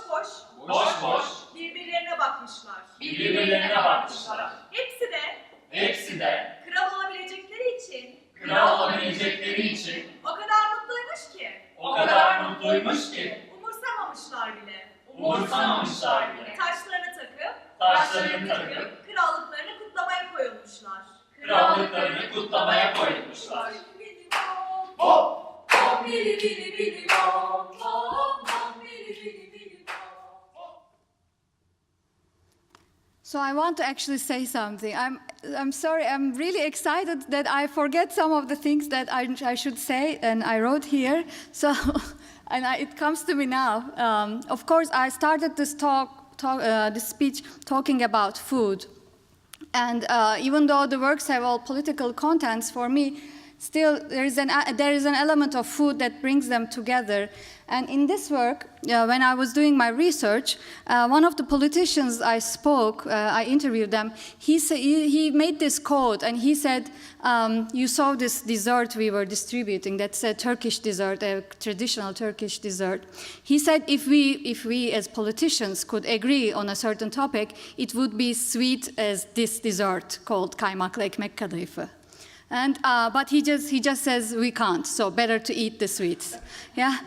boş birbirlerine bakmışlar. birbirlerine bakmışlar. Hepsi de kral olabilecekleri için O kadar mutluymuş ki umursamamışlar bile. Taşlarını takıp krallıklarını kutlamaya koyulmuşlar. Hop! Bom bili bili bili bom bom bom bili bili bili bom. So I want to actually say something. I'm sorry, I'm really excited that I forget some of the things that I should say and I wrote here. So, it comes to me now. Of course, I started this this speech talking about food. And even though the works have all political contents, for me, still there is an element of food that brings them together. And in this work, when I was doing my research, one of the politicians I interviewed them, he made this quote, and he said, you saw this dessert we were distributing, that's a Turkish dessert, a traditional Turkish dessert. He said if we as politicians could agree on a certain topic, it would be sweet as this dessert called kaymaklı ekmek kadayıfı. And but he just says we can't, so better to eat the sweets. Yeah.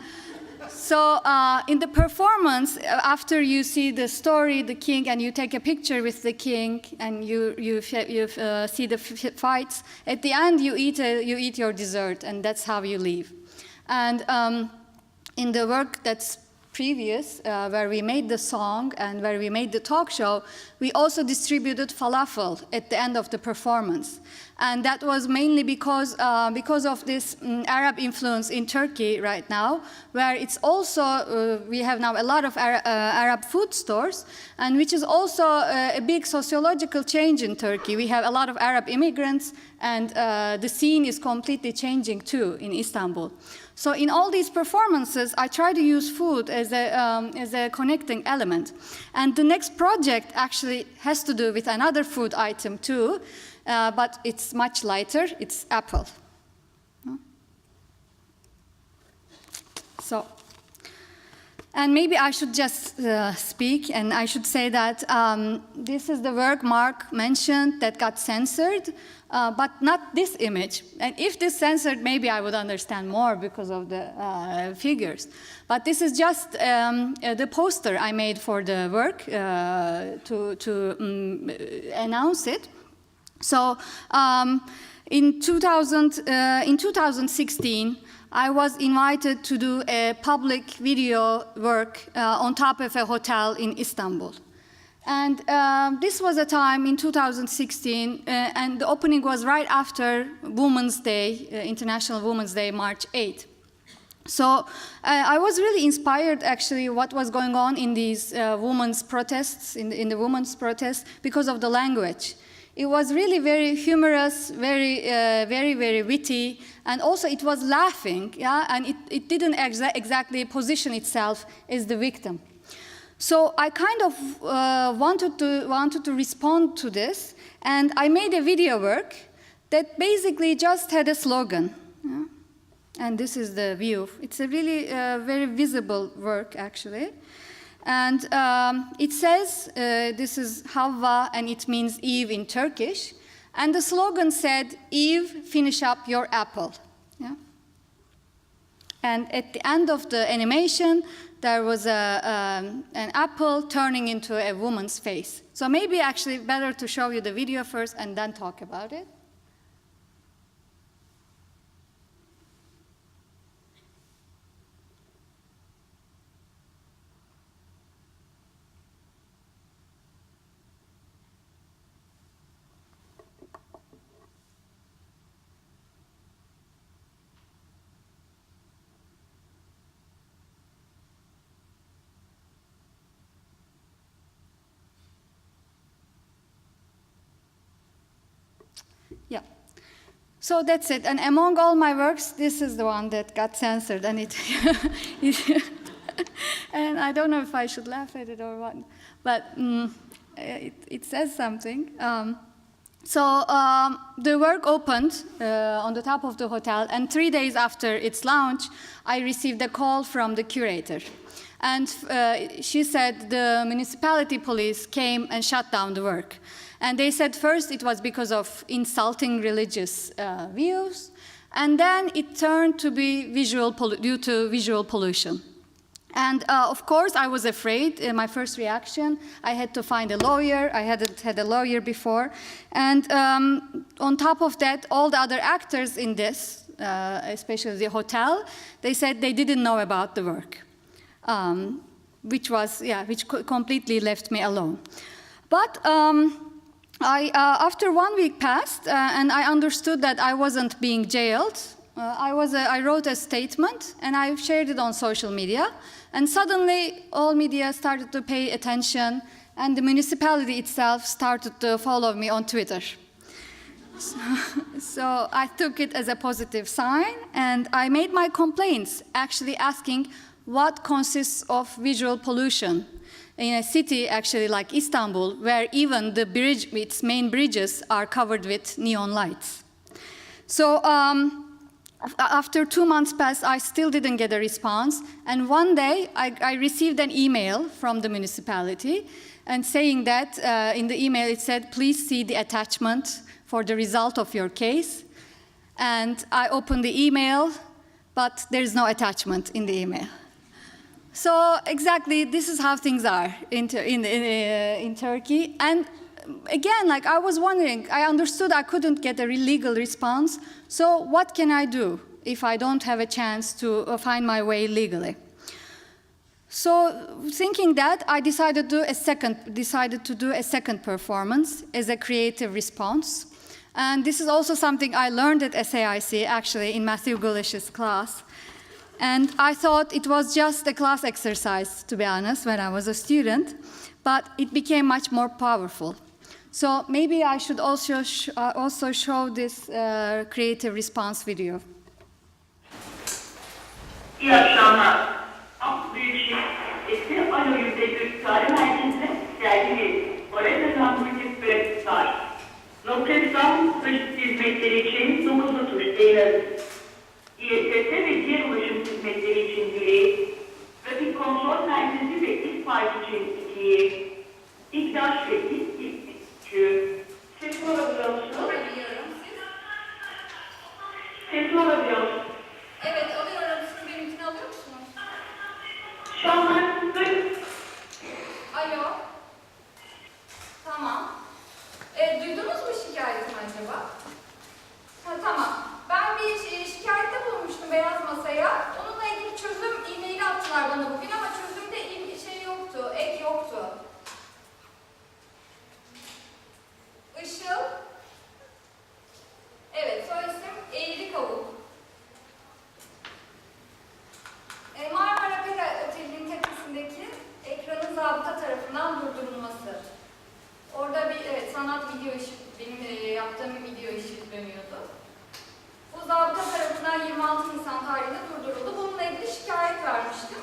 So in the performance, after you see the story, the king, and you take a picture with the king, and you see the fights, at the end you eat your dessert, and that's how you leave. And in the work that's previous, where we made the song and where we made the talk show, we also distributed falafel at the end of the performance. And that was mainly because of this Arab influence in Turkey right now, where it's also, we have now a lot of Arab food stores, and which is also a big sociological change in Turkey. We have a lot of Arab immigrants, and the scene is completely changing too in Istanbul. So in all these performances, I try to use food as a connecting element. And the next project actually has to do with another food item too, but it's much lighter. It's apple. And maybe I should just speak, and I should say that this is the work Mark mentioned that got censored, but not this image. And if this censored, maybe I would understand more because of the figures. But this is just the poster I made for the work to announce it. So in 2016, I was invited to do a public video work on top of a hotel in Istanbul. And this was a time in 2016, and the opening was right after Women's Day, International Women's Day, March 8th. So I was really inspired, actually, what was going on in these women's protests, in the women's protests, because of the language. It was really very humorous, very witty, and also it was laughing, yeah, and it didn't exactly position itself as the victim. So I kind of wanted to respond to this, and I made a video work that basically just had a slogan, yeah? And this is the view. It's a really very visible work, actually. And it says, this is Havva, and it means Eve in Turkish. And the slogan said, Eve, finish up your apple. Yeah? And at the end of the animation, there was an apple turning into a woman's face. So maybe actually better to show you the video first and then talk about it. Yeah, so that's it. And among all my works, this is the one that got censored, and and I don't know if I should laugh at it or what, but it says something. So the work opened on the top of the hotel, and 3 days after its launch, I received a call from the curator. And she said the municipality police came and shut down the work. And they said first it was because of insulting religious views, and then it turned to be due to visual pollution. And of course, I was afraid. My first reaction, I had to find a lawyer. I hadn't had a lawyer before. And on top of that, all the other actors in this, especially the hotel, they said they didn't know about the work, which completely left me alone. But after 1 week passed, and I understood that I wasn't being jailed, I wrote a statement, and I shared it on social media. And suddenly, all media started to pay attention, and the municipality itself started to follow me on Twitter. So I took it as a positive sign, and I made my complaints, actually asking what consists of visual pollution in a city actually like Istanbul, where even the bridge, its main bridges are covered with neon lights. So after 2 months passed, I still didn't get a response. And one day, I received an email from the municipality, and saying that in the email it said, please see the attachment for the result of your case. And I opened the email, but there's no attachment in the email. So exactly, this is how things are in Turkey. And again, like I was wondering, I understood I couldn't get a legal response. So what can I do if I don't have a chance to find my way legally? So thinking that, I decided to do a second performance as a creative response. And this is also something I learned at SAIC, actually, in Matthew Gulish's class. And I thought it was just a class exercise, to be honest, when I was a student, but it became much more powerful. So maybe I should also show this creative response video. İyi akşamlar. Ak Büyükşehir Eski Alo Yüzdeki Tarih Merkezi'ne sergili Orada Multif Brexit. Noktasal taşıt hizmetleri için 9'lu tuş değiniriz. İETT ve diğer ulaşım hizmetleri için dileği, trafik kontrol masaya. Onunla ilgili çözüm e-maili attılar bana bugün ama çözümde şey yoktu, ek yoktu. Işıl. Evet, soy isim Eğrikavuk. Marmara Pera Oteli'nin tepesindeki ekranın zabıta tarafından durdurulması. Orada bir sanat video işi, benim yaptığım bir video işitleniyordu. Bu zabıta tarafından 26 Nisan tarihinde durduruldu. Bununla ilgili şikayet vermiştim.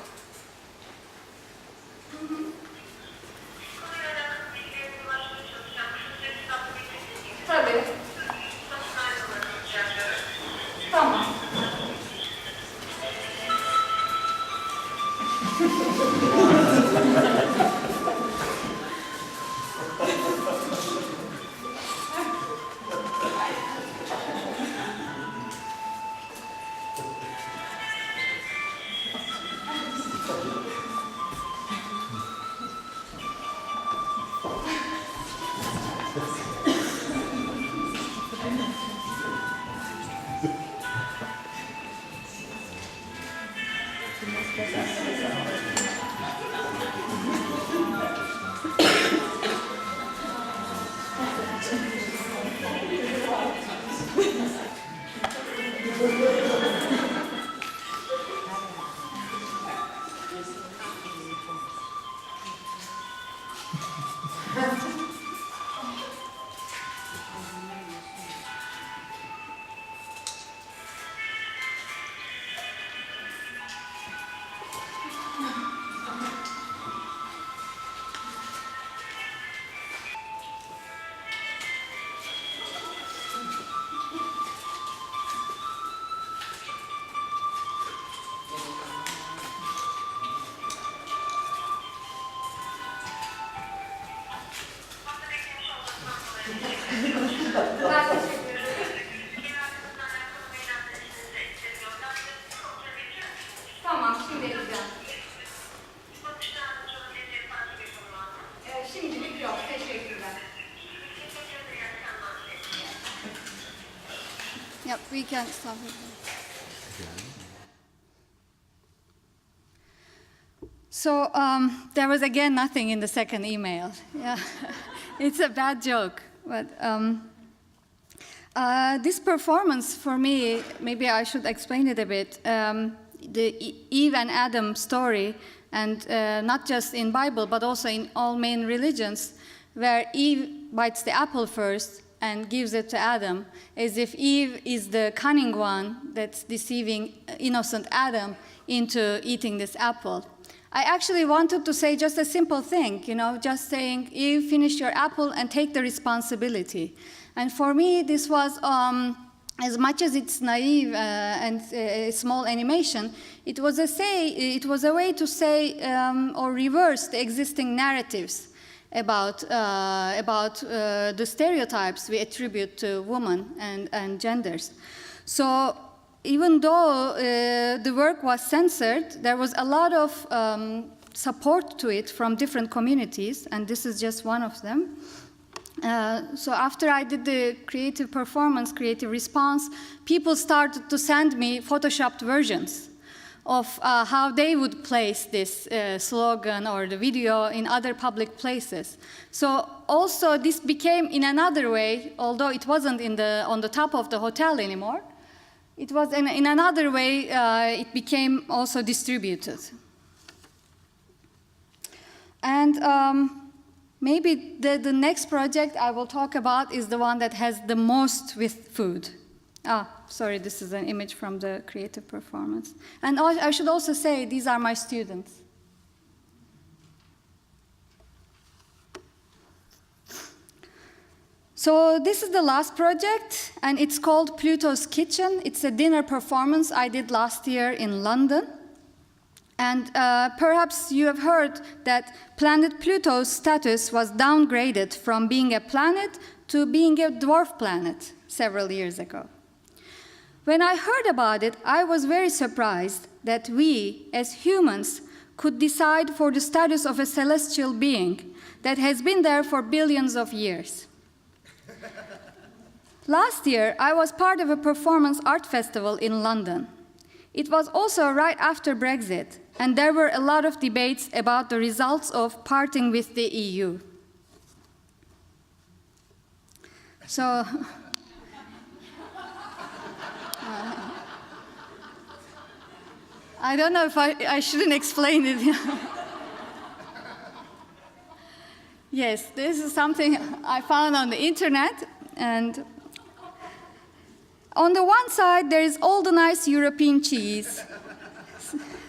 Tabii. Tamam. Tamam, şimdi edeceğim. Şimdilik yok, teşekkürler. Yep, we can stop it. So there was again nothing in the second email. Yeah, it's a bad joke, but this performance for me, maybe I should explain it a bit. The Eve and Adam story, and not just in Bible, but also in all main religions, where Eve bites the apple first and gives it to Adam, as if Eve is the cunning one that's deceiving innocent Adam into eating this apple. I actually wanted to say just a simple thing, just saying, Eve, finish your apple and take the responsibility. And for me, this was, as much as it's naive and a small animation, it was a way to say or reverse the existing narratives about the stereotypes we attribute to women and genders. So even though the work was censored, there was a lot of support to it from different communities, and this is just one of them. So after I did the creative performance, creative response, people started to send me photoshopped versions of how they would place this slogan or the video in other public places. So also this became in another way, although it wasn't on the top of the hotel anymore, it was in another way, it became also distributed. And maybe the next project I will talk about is the one that has the most with food. Sorry, this is an image from the creative performance. And I should also say, these are my students. So this is the last project, and it's called Pluto's Kitchen. It's a dinner performance I did last year in London. And perhaps you have heard that planet Pluto's status was downgraded from being a planet to being a dwarf planet several years ago. When I heard about it, I was very surprised that we, as humans, could decide for the status of a celestial being that has been there for billions of years. Last year, I was part of a performance art festival in London. It was also right after Brexit, and there were a lot of debates about the results of parting with the EU. So, I don't know if I shouldn't explain it. Yes, this is something I found on the internet, and on the one side there is all the nice European cheese,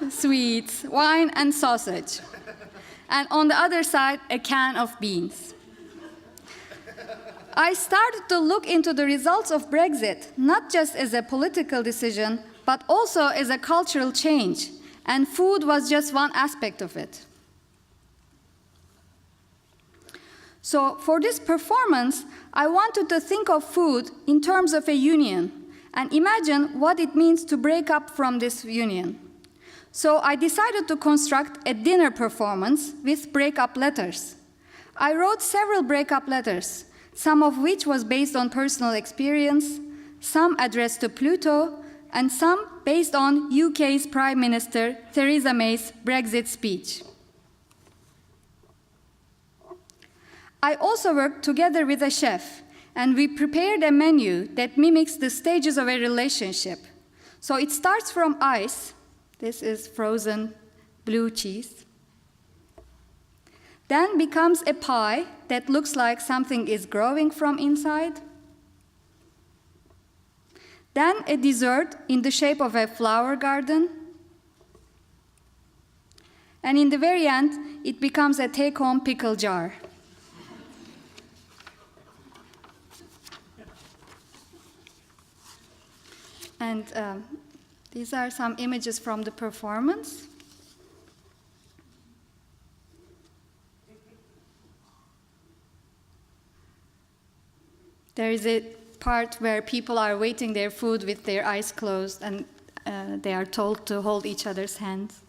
sweets, wine and sausage, and on the other side a can of beans. I started to look into the results of Brexit, not just as a political decision, but also as a cultural change, and food was just one aspect of it. So for this performance, I wanted to think of food in terms of a union and imagine what it means to break up from this union. So I decided to construct a dinner performance with breakup letters. I wrote several breakup letters, some of which was based on personal experience, some addressed to Pluto, and some based on UK's Prime Minister Theresa May's Brexit speech. I also worked together with a chef, and we prepared a menu that mimics the stages of a relationship. So it starts from ice. This is frozen blue cheese. Then becomes a pie that looks like something is growing from inside. Then a dessert in the shape of a flower garden. And in the very end, it becomes a take-home pickle jar. And these are some images from the performance. There is a part where people are waiting their food with their eyes closed, and they are told to hold each other's hands.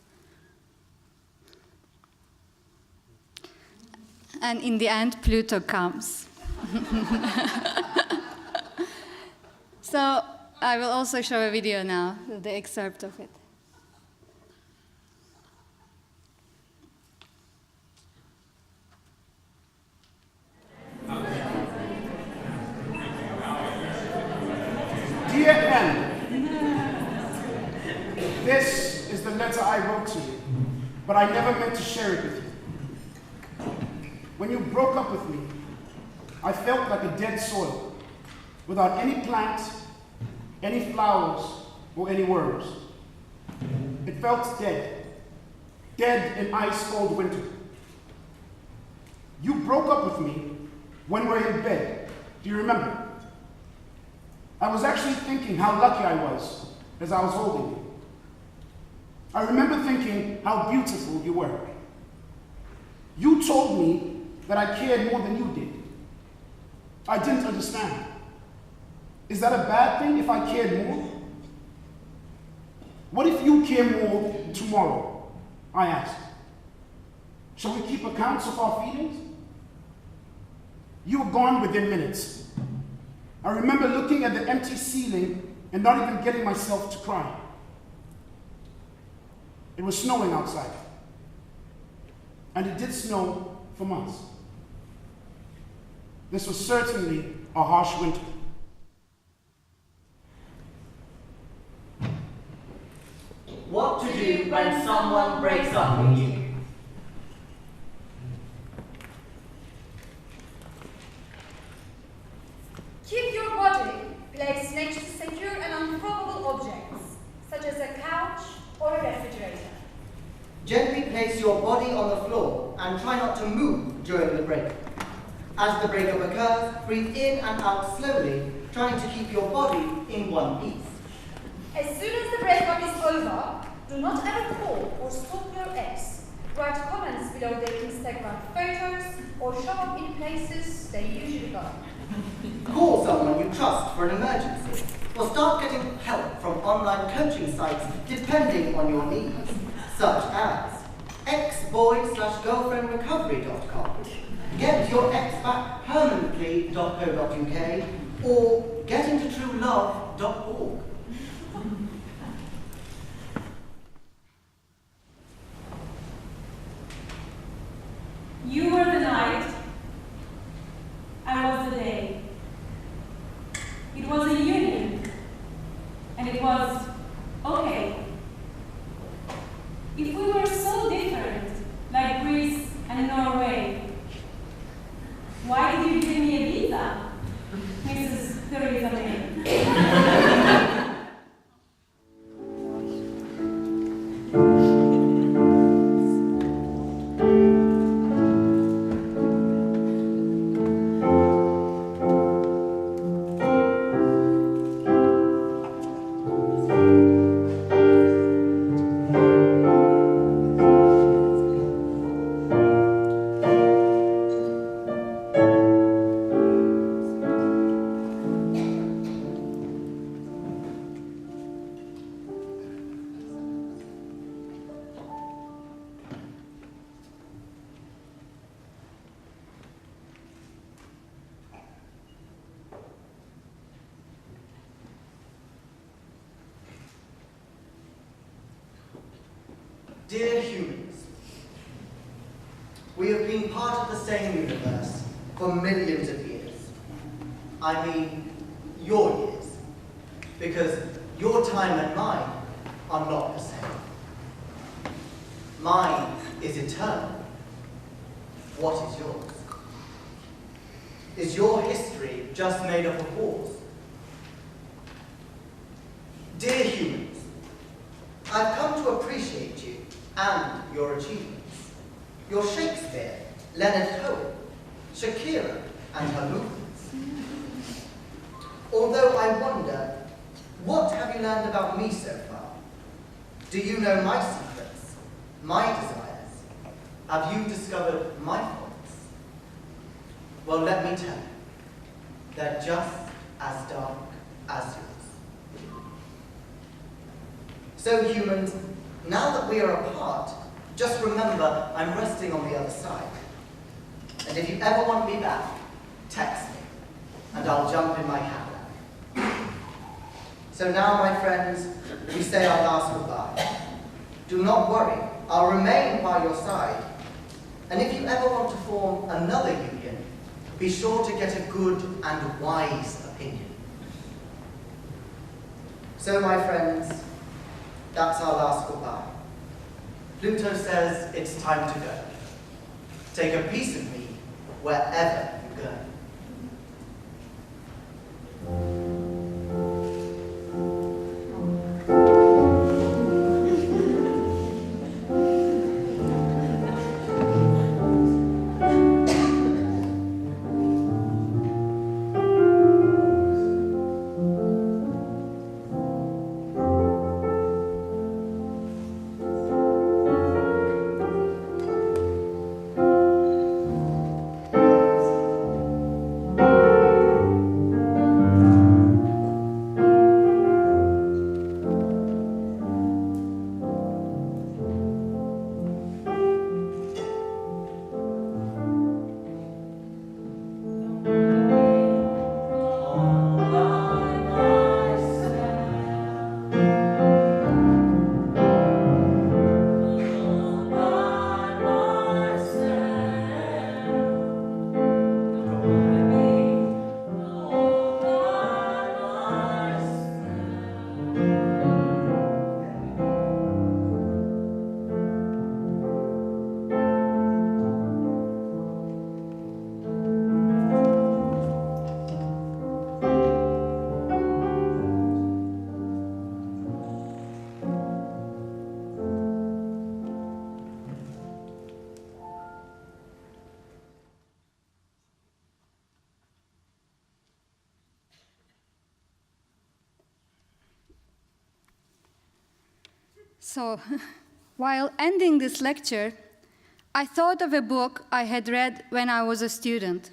And in the end, Pluto comes. So I will also show a video now, the excerpt of it. Dear Anne, this is the letter I wrote to you, but I never meant to share it with you. When you broke up with me, I felt like a dead soil, without any plant, any flowers, or any words. It felt dead, dead in ice-cold winter. You broke up with me when we were in bed. Do you remember? I was actually thinking how lucky I was as I was holding you. I remember thinking how beautiful you were. You told me that I cared more than you did. I didn't understand. Is that a bad thing if I cared more? What if you care more tomorrow? I asked. Shall we keep accounts of our feelings? You were gone within minutes. I remember looking at the empty ceiling and not even getting myself to cry. It was snowing outside. And it did snow for months. This was certainly a harsh winter. What to do when someone breaks up with you? Keep your body placed next to secure and improbable objects, such as a couch or a refrigerator. Gently place your body on the floor and try not to move during the breakup. As the breakup occurs, breathe in and out slowly, trying to keep your body in one piece. As soon as the breakup is over, do not ever call or stalk your ex. Write comments below their Instagram photos or show up in places they usually go. Call someone you trust for an emergency, or start getting help from online coaching sites depending on your needs, such as exboy/girlfriendrecovery.com, getyourexbackpermanently.co.uk, or getintotruelove.org. If we were so different, like Greece and Norway, why did you give me a visa, Mrs. Theresa May? Dear humans, we have been part of the same universe for millions of years. I mean, your years, because your time and mine are not the same. Mine is eternal. What is yours? Is your history just made up of wars? Dear humans, I've come to appreciate you and your achievements. Your Shakespeare, Leonard Cohen, Shakira and her movements. Although I wonder, what have you learned about me so far? Do you know my secrets, my desires? Have you discovered my faults? Well, let me tell you, they're just as dark as yours. So humans, now that we are apart, just remember I'm resting on the other side. And if you ever want me back, text me, and I'll jump in my Cadillac. So now, my friends, we say our last goodbye. Do not worry, I'll remain by your side. And if you ever want to form another union, be sure to get a good and wise opinion. So, my friends, that's our last goodbye. Pluto says it's time to go. Take a piece of me wherever you go. So, while ending this lecture, I thought of a book I had read when I was a student.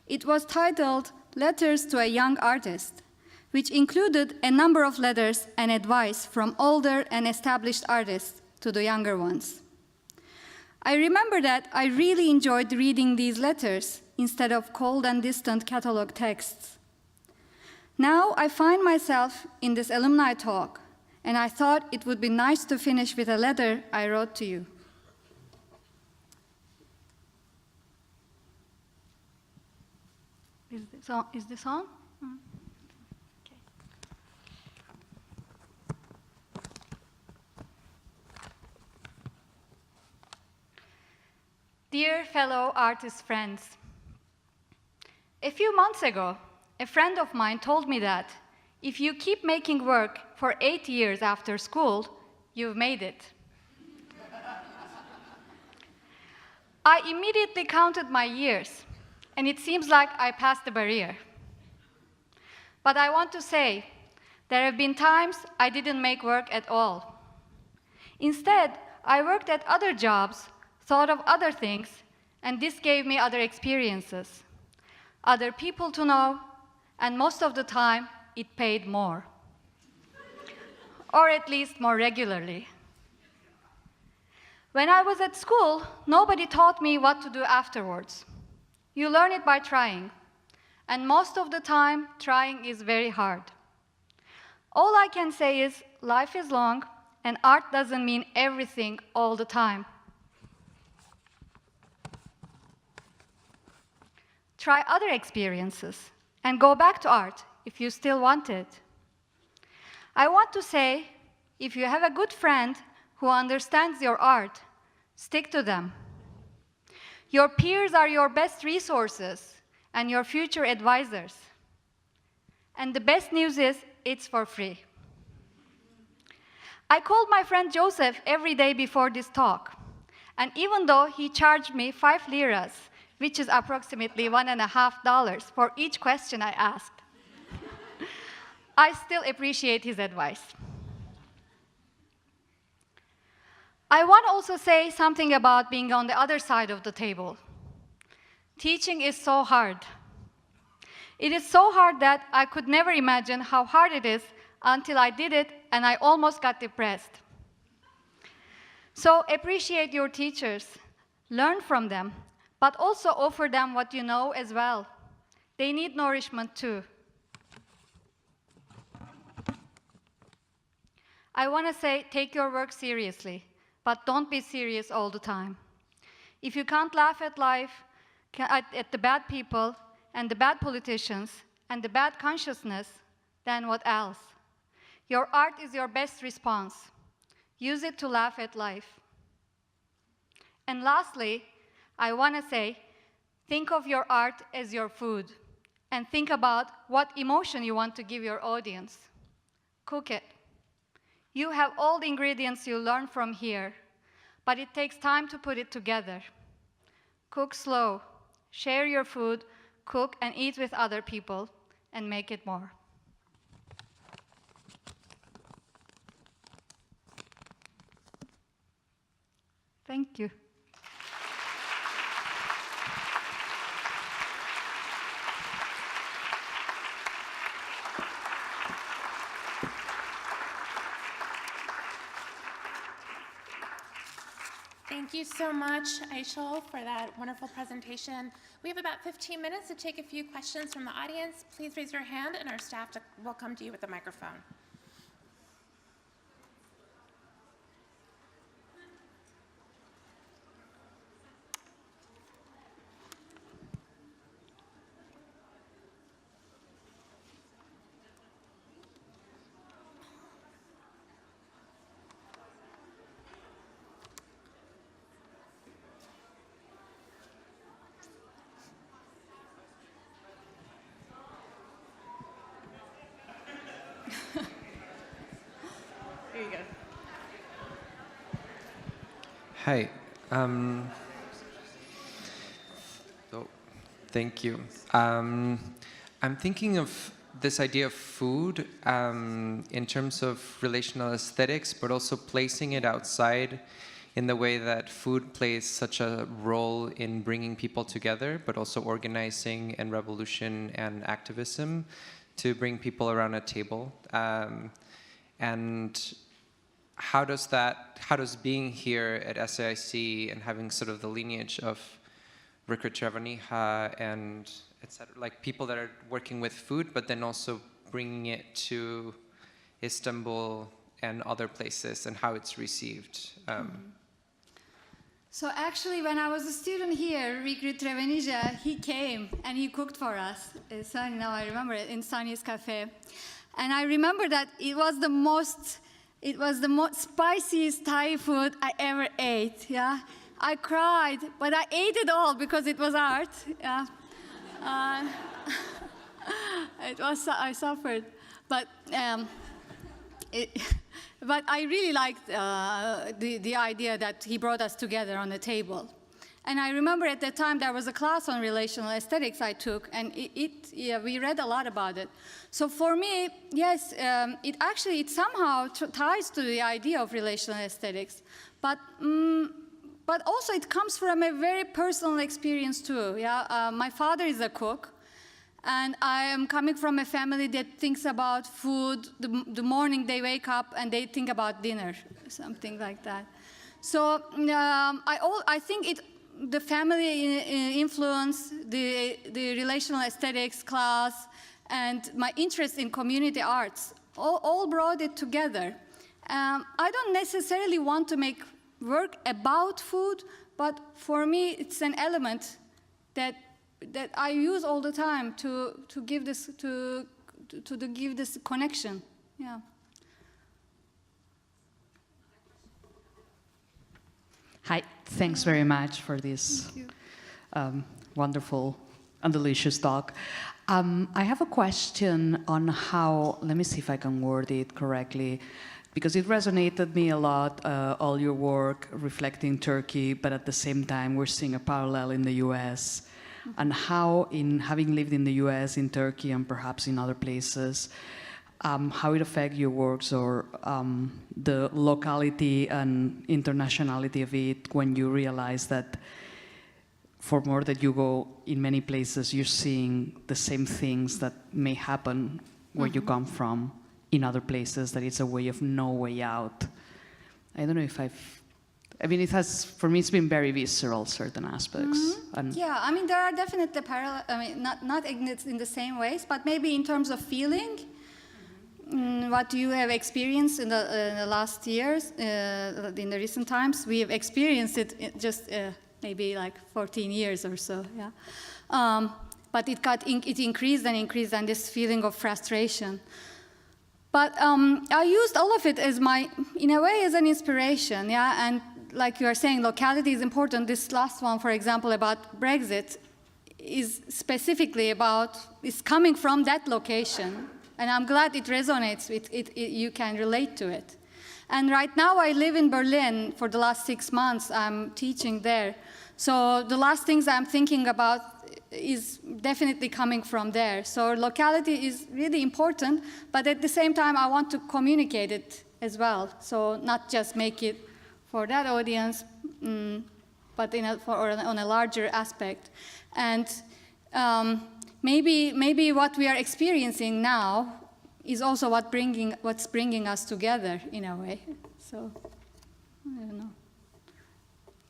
It was titled Letters to a Young Artist, which included a number of letters and advice from older and established artists to the younger ones. I remember that I really enjoyed reading these letters instead of cold and distant catalog texts. Now I find myself in this alumni talk, and I thought it would be nice to finish with a letter I wrote to you. Is this on? Okay. Dear fellow artist friends, a few months ago, a friend of mine told me that if you keep making work for 8 years after school, you've made it. I immediately counted my years, and it seems like I passed the barrier. But I want to say, there have been times I didn't make work at all. Instead, I worked at other jobs, thought of other things, and this gave me other experiences, other people to know, and most of the time, it paid more. Or at least more regularly. When I was at school, nobody taught me what to do afterwards. You learn it by trying, and most of the time, trying is very hard. All I can say is, life is long, and art doesn't mean everything all the time. Try other experiences, and go back to art if you still want it. I want to say, if you have a good friend who understands your art, stick to them. Your peers are your best resources and your future advisors. And the best news is, it's for free. I called my friend Joseph every day before this talk, and even though he charged me 5 liras, which is approximately $1.50 for each question I asked, I still appreciate his advice. I want to also say something about being on the other side of the table. Teaching is so hard. It is so hard that I could never imagine how hard it is until I did it and I almost got depressed. So appreciate your teachers, learn from them, but also offer them what you know as well. They need nourishment too. I want to say, take your work seriously, but don't be serious all the time. If you can't laugh at life, at the bad people, and the bad politicians, and the bad consciousness, then what else? Your art is your best response. Use it to laugh at life. And lastly, I want to say, think of your art as your food, and think about what emotion you want to give your audience. Cook it. You have all the ingredients you learn from here, but it takes time to put it together. Cook slow, share your food, cook and eat with other people, and make it more. Thank you. Thank you so much, Işıl, for that wonderful presentation. We have about 15 minutes to take a few questions from the audience. Please raise your hand and our staff will come to you with the microphone. Here you go. Hi. Thank you. I'm thinking of this idea of food in terms of relational aesthetics, but also placing it outside in the way that food plays such a role in bringing people together, but also organizing and revolution and activism to bring people around a table. And how does being here at SAIC and having sort of the lineage of Rika Trevaniha and etc., like people that are working with food, but then also bringing it to Istanbul and other places and how it's received? So actually, when I was a student here, Rika Trevaniha, he came and he cooked for us. Now I remember it, in Sani's Cafe. And I remember that it was the most spiciest Thai food I ever ate, yeah? I cried, but I ate it all because it was art. Yeah. I suffered, but but I really liked the idea that he brought us together on the table. And I remember at that time there was a class on relational aesthetics I took, and we read a lot about it. So for me, yes, it somehow ties to the idea of relational aesthetics, but also it comes from a very personal experience too. Yeah, my father is a cook, and I am coming from a family that thinks about food the morning they wake up, and they think about dinner, something like that. So I think the family influence, the relational aesthetics class, and my interest in community arts all brought it together. I don't necessarily want to make work about food, but for me it's an element that I use all the time to give this give this connection. Yeah. Hi, thanks very much for this wonderful and delicious talk. I have a question on how, let me see if I can word it correctly, because it resonated me a lot, all your work reflecting Turkey, but at the same time we're seeing a parallel in the US, and how, in having lived in the US, in Turkey, and perhaps in other places, how it affects your works, or the locality and internationality of it, when you realize that for more that you go in many places, you're seeing the same things that may happen where you come from in other places, that it's a way of no way out. I don't know if it has, for me, it's been very visceral, certain aspects. And yeah, I mean, there are definitely parallel, I mean, not in the same ways, but maybe in terms of feeling, what you have experienced in the last years, in the recent times, we have experienced it just maybe like 14 years or so, yeah. But it increased and increased, and this feeling of frustration. But I used all of it as in a way, as an inspiration, yeah. And like you are saying, locality is important. This last one, for example, about Brexit, is specifically is coming from that location. And I'm glad it resonates with it, you can relate to it. And right now I live in Berlin for the last 6 months. I'm teaching there. So the last things I'm thinking about is definitely coming from there. So locality is really important, but at the same time I want to communicate it as well. So not just make it for that audience, but on a larger aspect. And maybe what we are experiencing now is also what's bringing us together in a way. So, I don't know.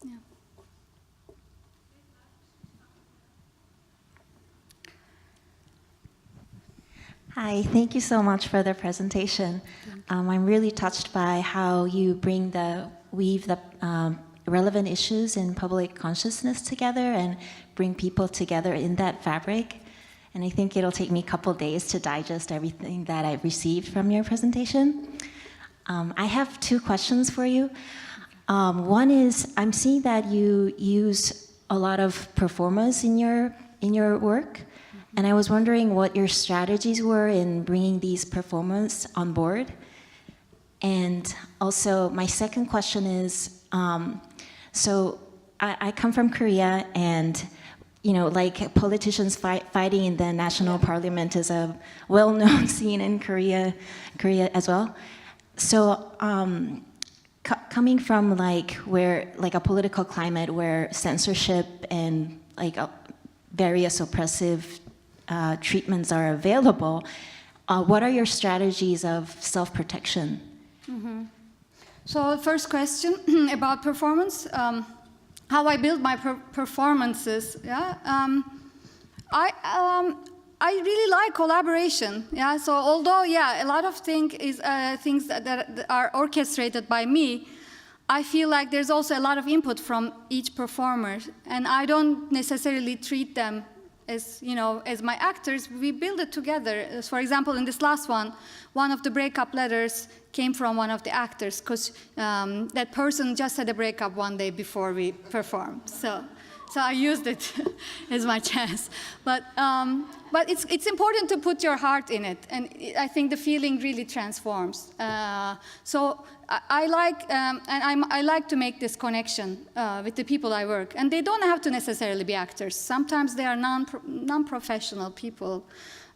Yeah. Hi, thank you so much for the presentation. I'm really touched by how you weave the relevant issues in public consciousness together and bring people together in that fabric. And I think it'll take me a couple days to digest everything that I've received from your presentation. I have 2 questions for you. One is, I'm seeing that you use a lot of performers in your work, and I was wondering what your strategies were in bringing these performers on board. And also, my second question is, so I come from Korea, and like politicians fighting in the national parliament is a well-known scene in Korea as well. So coming from a political climate where censorship and various oppressive treatments are available, what are your strategies of self-protection? Mm-hmm. So first question about performance. How I build my performances, yeah. I really like collaboration, yeah. So although, yeah, a lot of things that are orchestrated by me, I feel like there's also a lot of input from each performer, and I don't necessarily treat them as, you know, as my actors, we build it together. For example, in this last one of the breakup letters came from one of the actors, because that person just had a breakup one day before we performed. So I used it as my chance. But it's important to put your heart in it, and I think the feeling really transforms. So I like to make this connection with the people I work, and they don't have to necessarily be actors. Sometimes they are non-professional people.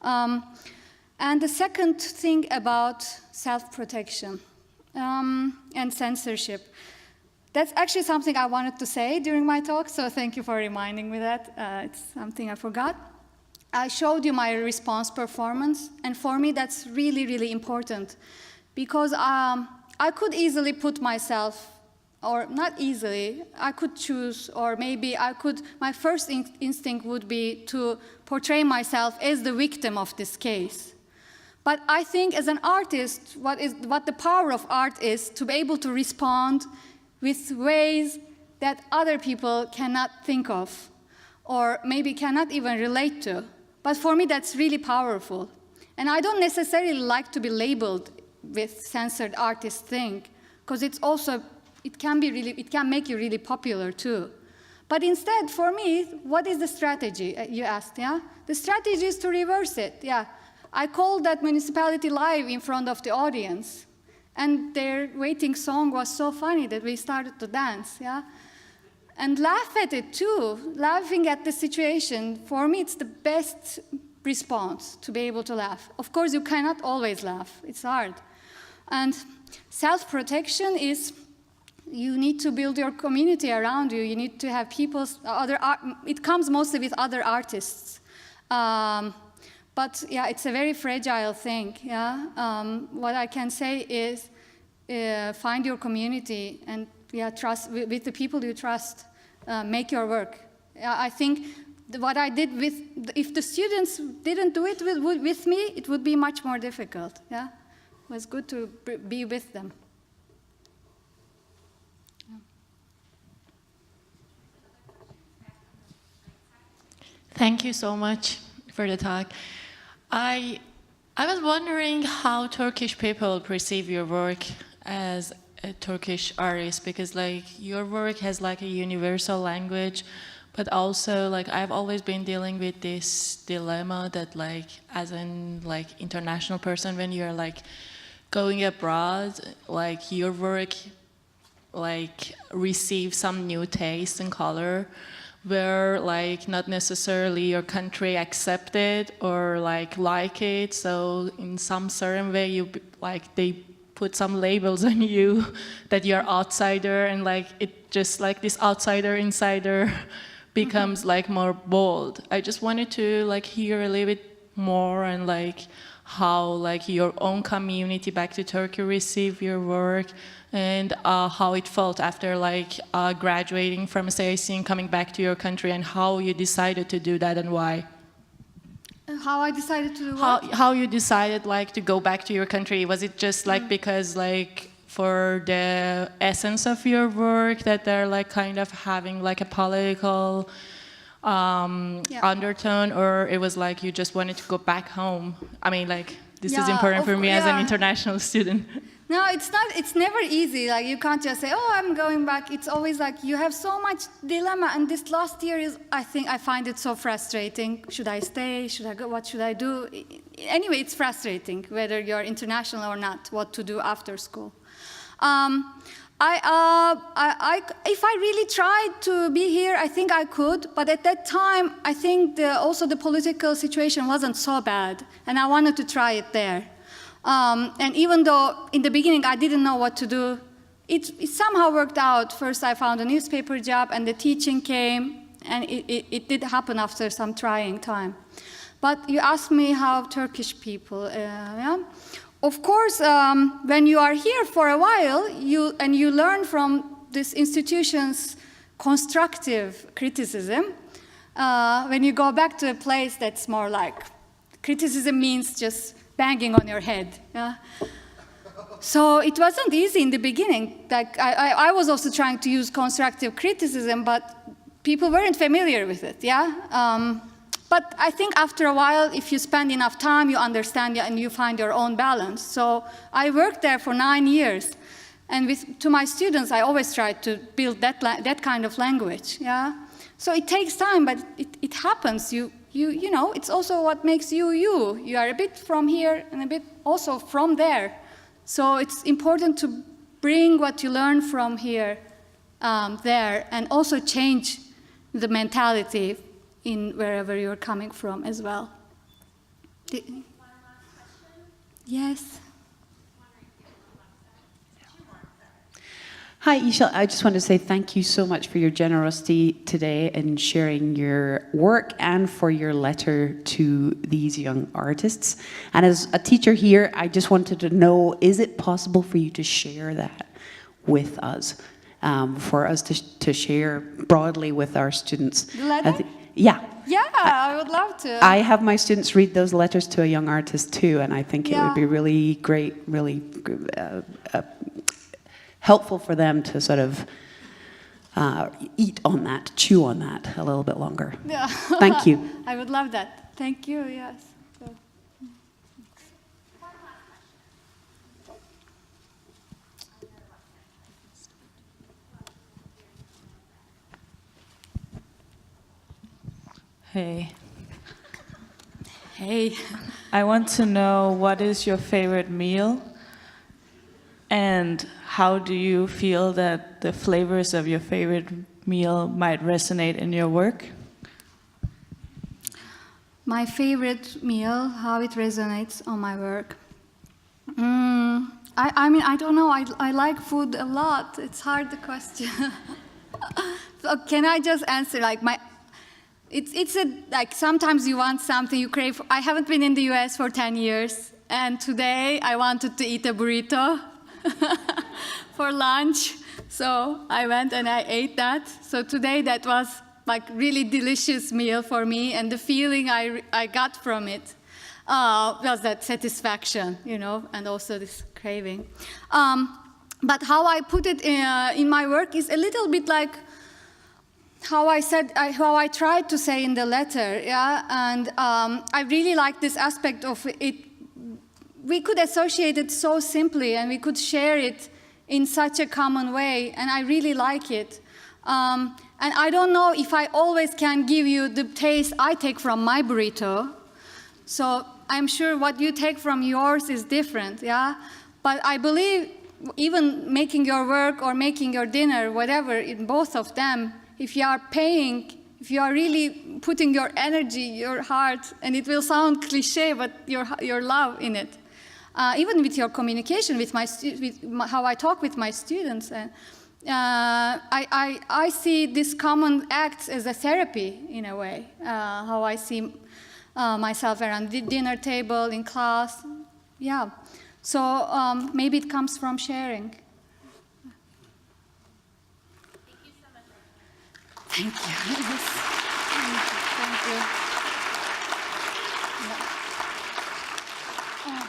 And the second thing about self-protection and censorship. That's actually something I wanted to say during my talk, so thank you for reminding me that. It's something I forgot. I showed you my response performance, and for me that's really, really important, because I could easily put myself, or not easily, I could choose, or maybe my first instinct would be to portray myself as the victim of this case. But I think as an artist, what the power of art is to be able to respond with ways that other people cannot think of, or maybe cannot even relate to. But for me, that's really powerful. And I don't necessarily like to be labeled with censored artist thing, because it can make you really popular too. But instead, for me, what is the strategy, you asked, yeah? The strategy is to reverse it, yeah. I called that municipality live in front of the audience. And their waiting song was so funny that we started to dance, yeah? And laugh at it too, laughing at the situation. For me, it's the best response, to be able to laugh. Of course, you cannot always laugh, it's hard. And self-protection is, you need to build your community around you. You need to have it comes mostly with other artists. But yeah, it's a very fragile thing, yeah? What I can say is find your community and trust with the people you trust, make your work. I think what I did if the students didn't do it with me, it would be much more difficult, yeah? It was good to be with them. Thank you so much for the talk. I was wondering how Turkish people perceive your work as a Turkish artist, because like your work has like a universal language, but also like I've always been dealing with this dilemma that like as an like international person, when you're like going abroad, like your work like receives some new taste and color, where like not necessarily your country accept it or like it, so in some certain way you like they put some labels on you that you're outsider, and like it just like this outsider insider becomes like more bold. I just wanted to like hear a little bit more and like how like your own community back to Turkey received your work, and how it felt after like graduating from SAIC and coming back to your country, and how you decided to do that and why. How I decided to do what? How you decided like to go back to your country? Was it just like because like for the essence of your work that they're like kind of having like a political undertone, or it was like you just wanted to go back home? I mean, like this is important for me as an international student. No, it's not. It's never easy. Like you can't just say, "Oh, I'm going back." It's always like you have so much dilemma. And this last year is, I find it so frustrating. Should I stay? Should I go? What should I do? Anyway, it's frustrating whether you're international or not. What to do after school? If I really tried to be here, I think I could. But at that time, I think also the political situation wasn't so bad, and I wanted to try it there. And even though in the beginning I didn't know what to do, it somehow worked out. First I found a newspaper job, and the teaching came, and it did happen after some trying time. But you asked me how Turkish people, Of course, when you are here for a while, you learn from this institution's constructive criticism, when you go back to a place that's more like, criticism means just banging on your head. Yeah? So it wasn't easy in the beginning. Like I was also trying to use constructive criticism, but people weren't familiar with it. Yeah. But I think after a while, if you spend enough time, you understand and you find your own balance. So I worked there for 9 years. And to my students, I always try to build that kind of language. Yeah? So it takes time, but it happens. You know, it's also what makes you you. You are a bit from here and a bit also from there. So it's important to bring what you learn from here there and also change the mentality in wherever you're coming from as well. Yes. Hi, Işıl. I just want to say thank you so much for your generosity today in sharing your work and for your letter to these young artists. And as a teacher here, I just wanted to know, is it possible for you to share that with us, for us to share broadly with our students? The letter? Yeah. Yeah, I would love to. I have my students read those letters to a young artist too, and I think it would be really great, really helpful for them to sort of eat on that, chew on that a little bit longer. Yeah. Thank you. I would love that. Thank you, yes. Hey. Hey. I want to know, what is your favorite meal? And how do you feel that the flavors of your favorite meal might resonate in your work? My favorite meal, how it resonates on my work. I mean, I don't know. I like food a lot. It's hard, the question. So can I just answer like my... It's like sometimes you want something, you crave. I haven't been in the US for 10 years, and today I wanted to eat a burrito for lunch. So I went and I ate that. So today that was like really delicious meal for me, and the feeling I got from it was that satisfaction, you know, and also this craving. But how I put it in my work is a little bit like how I tried to say in the letter, yeah, and I really like this aspect of it. We could associate it so simply, and we could share it in such a common way, and I really like it. And I don't know if I always can give you the taste I take from my burrito, so I'm sure what you take from yours is different, yeah? But I believe even making your work or making your dinner, whatever, in both of them, if you are paying, if you are really putting your energy, your heart, and it will sound cliche, but your love in it. Even with your communication, with how I talk with my students, I see this common acts as a therapy in a way. How I see myself around the dinner table, in class, yeah. So maybe it comes from sharing. Thank you. Thank you. Yeah.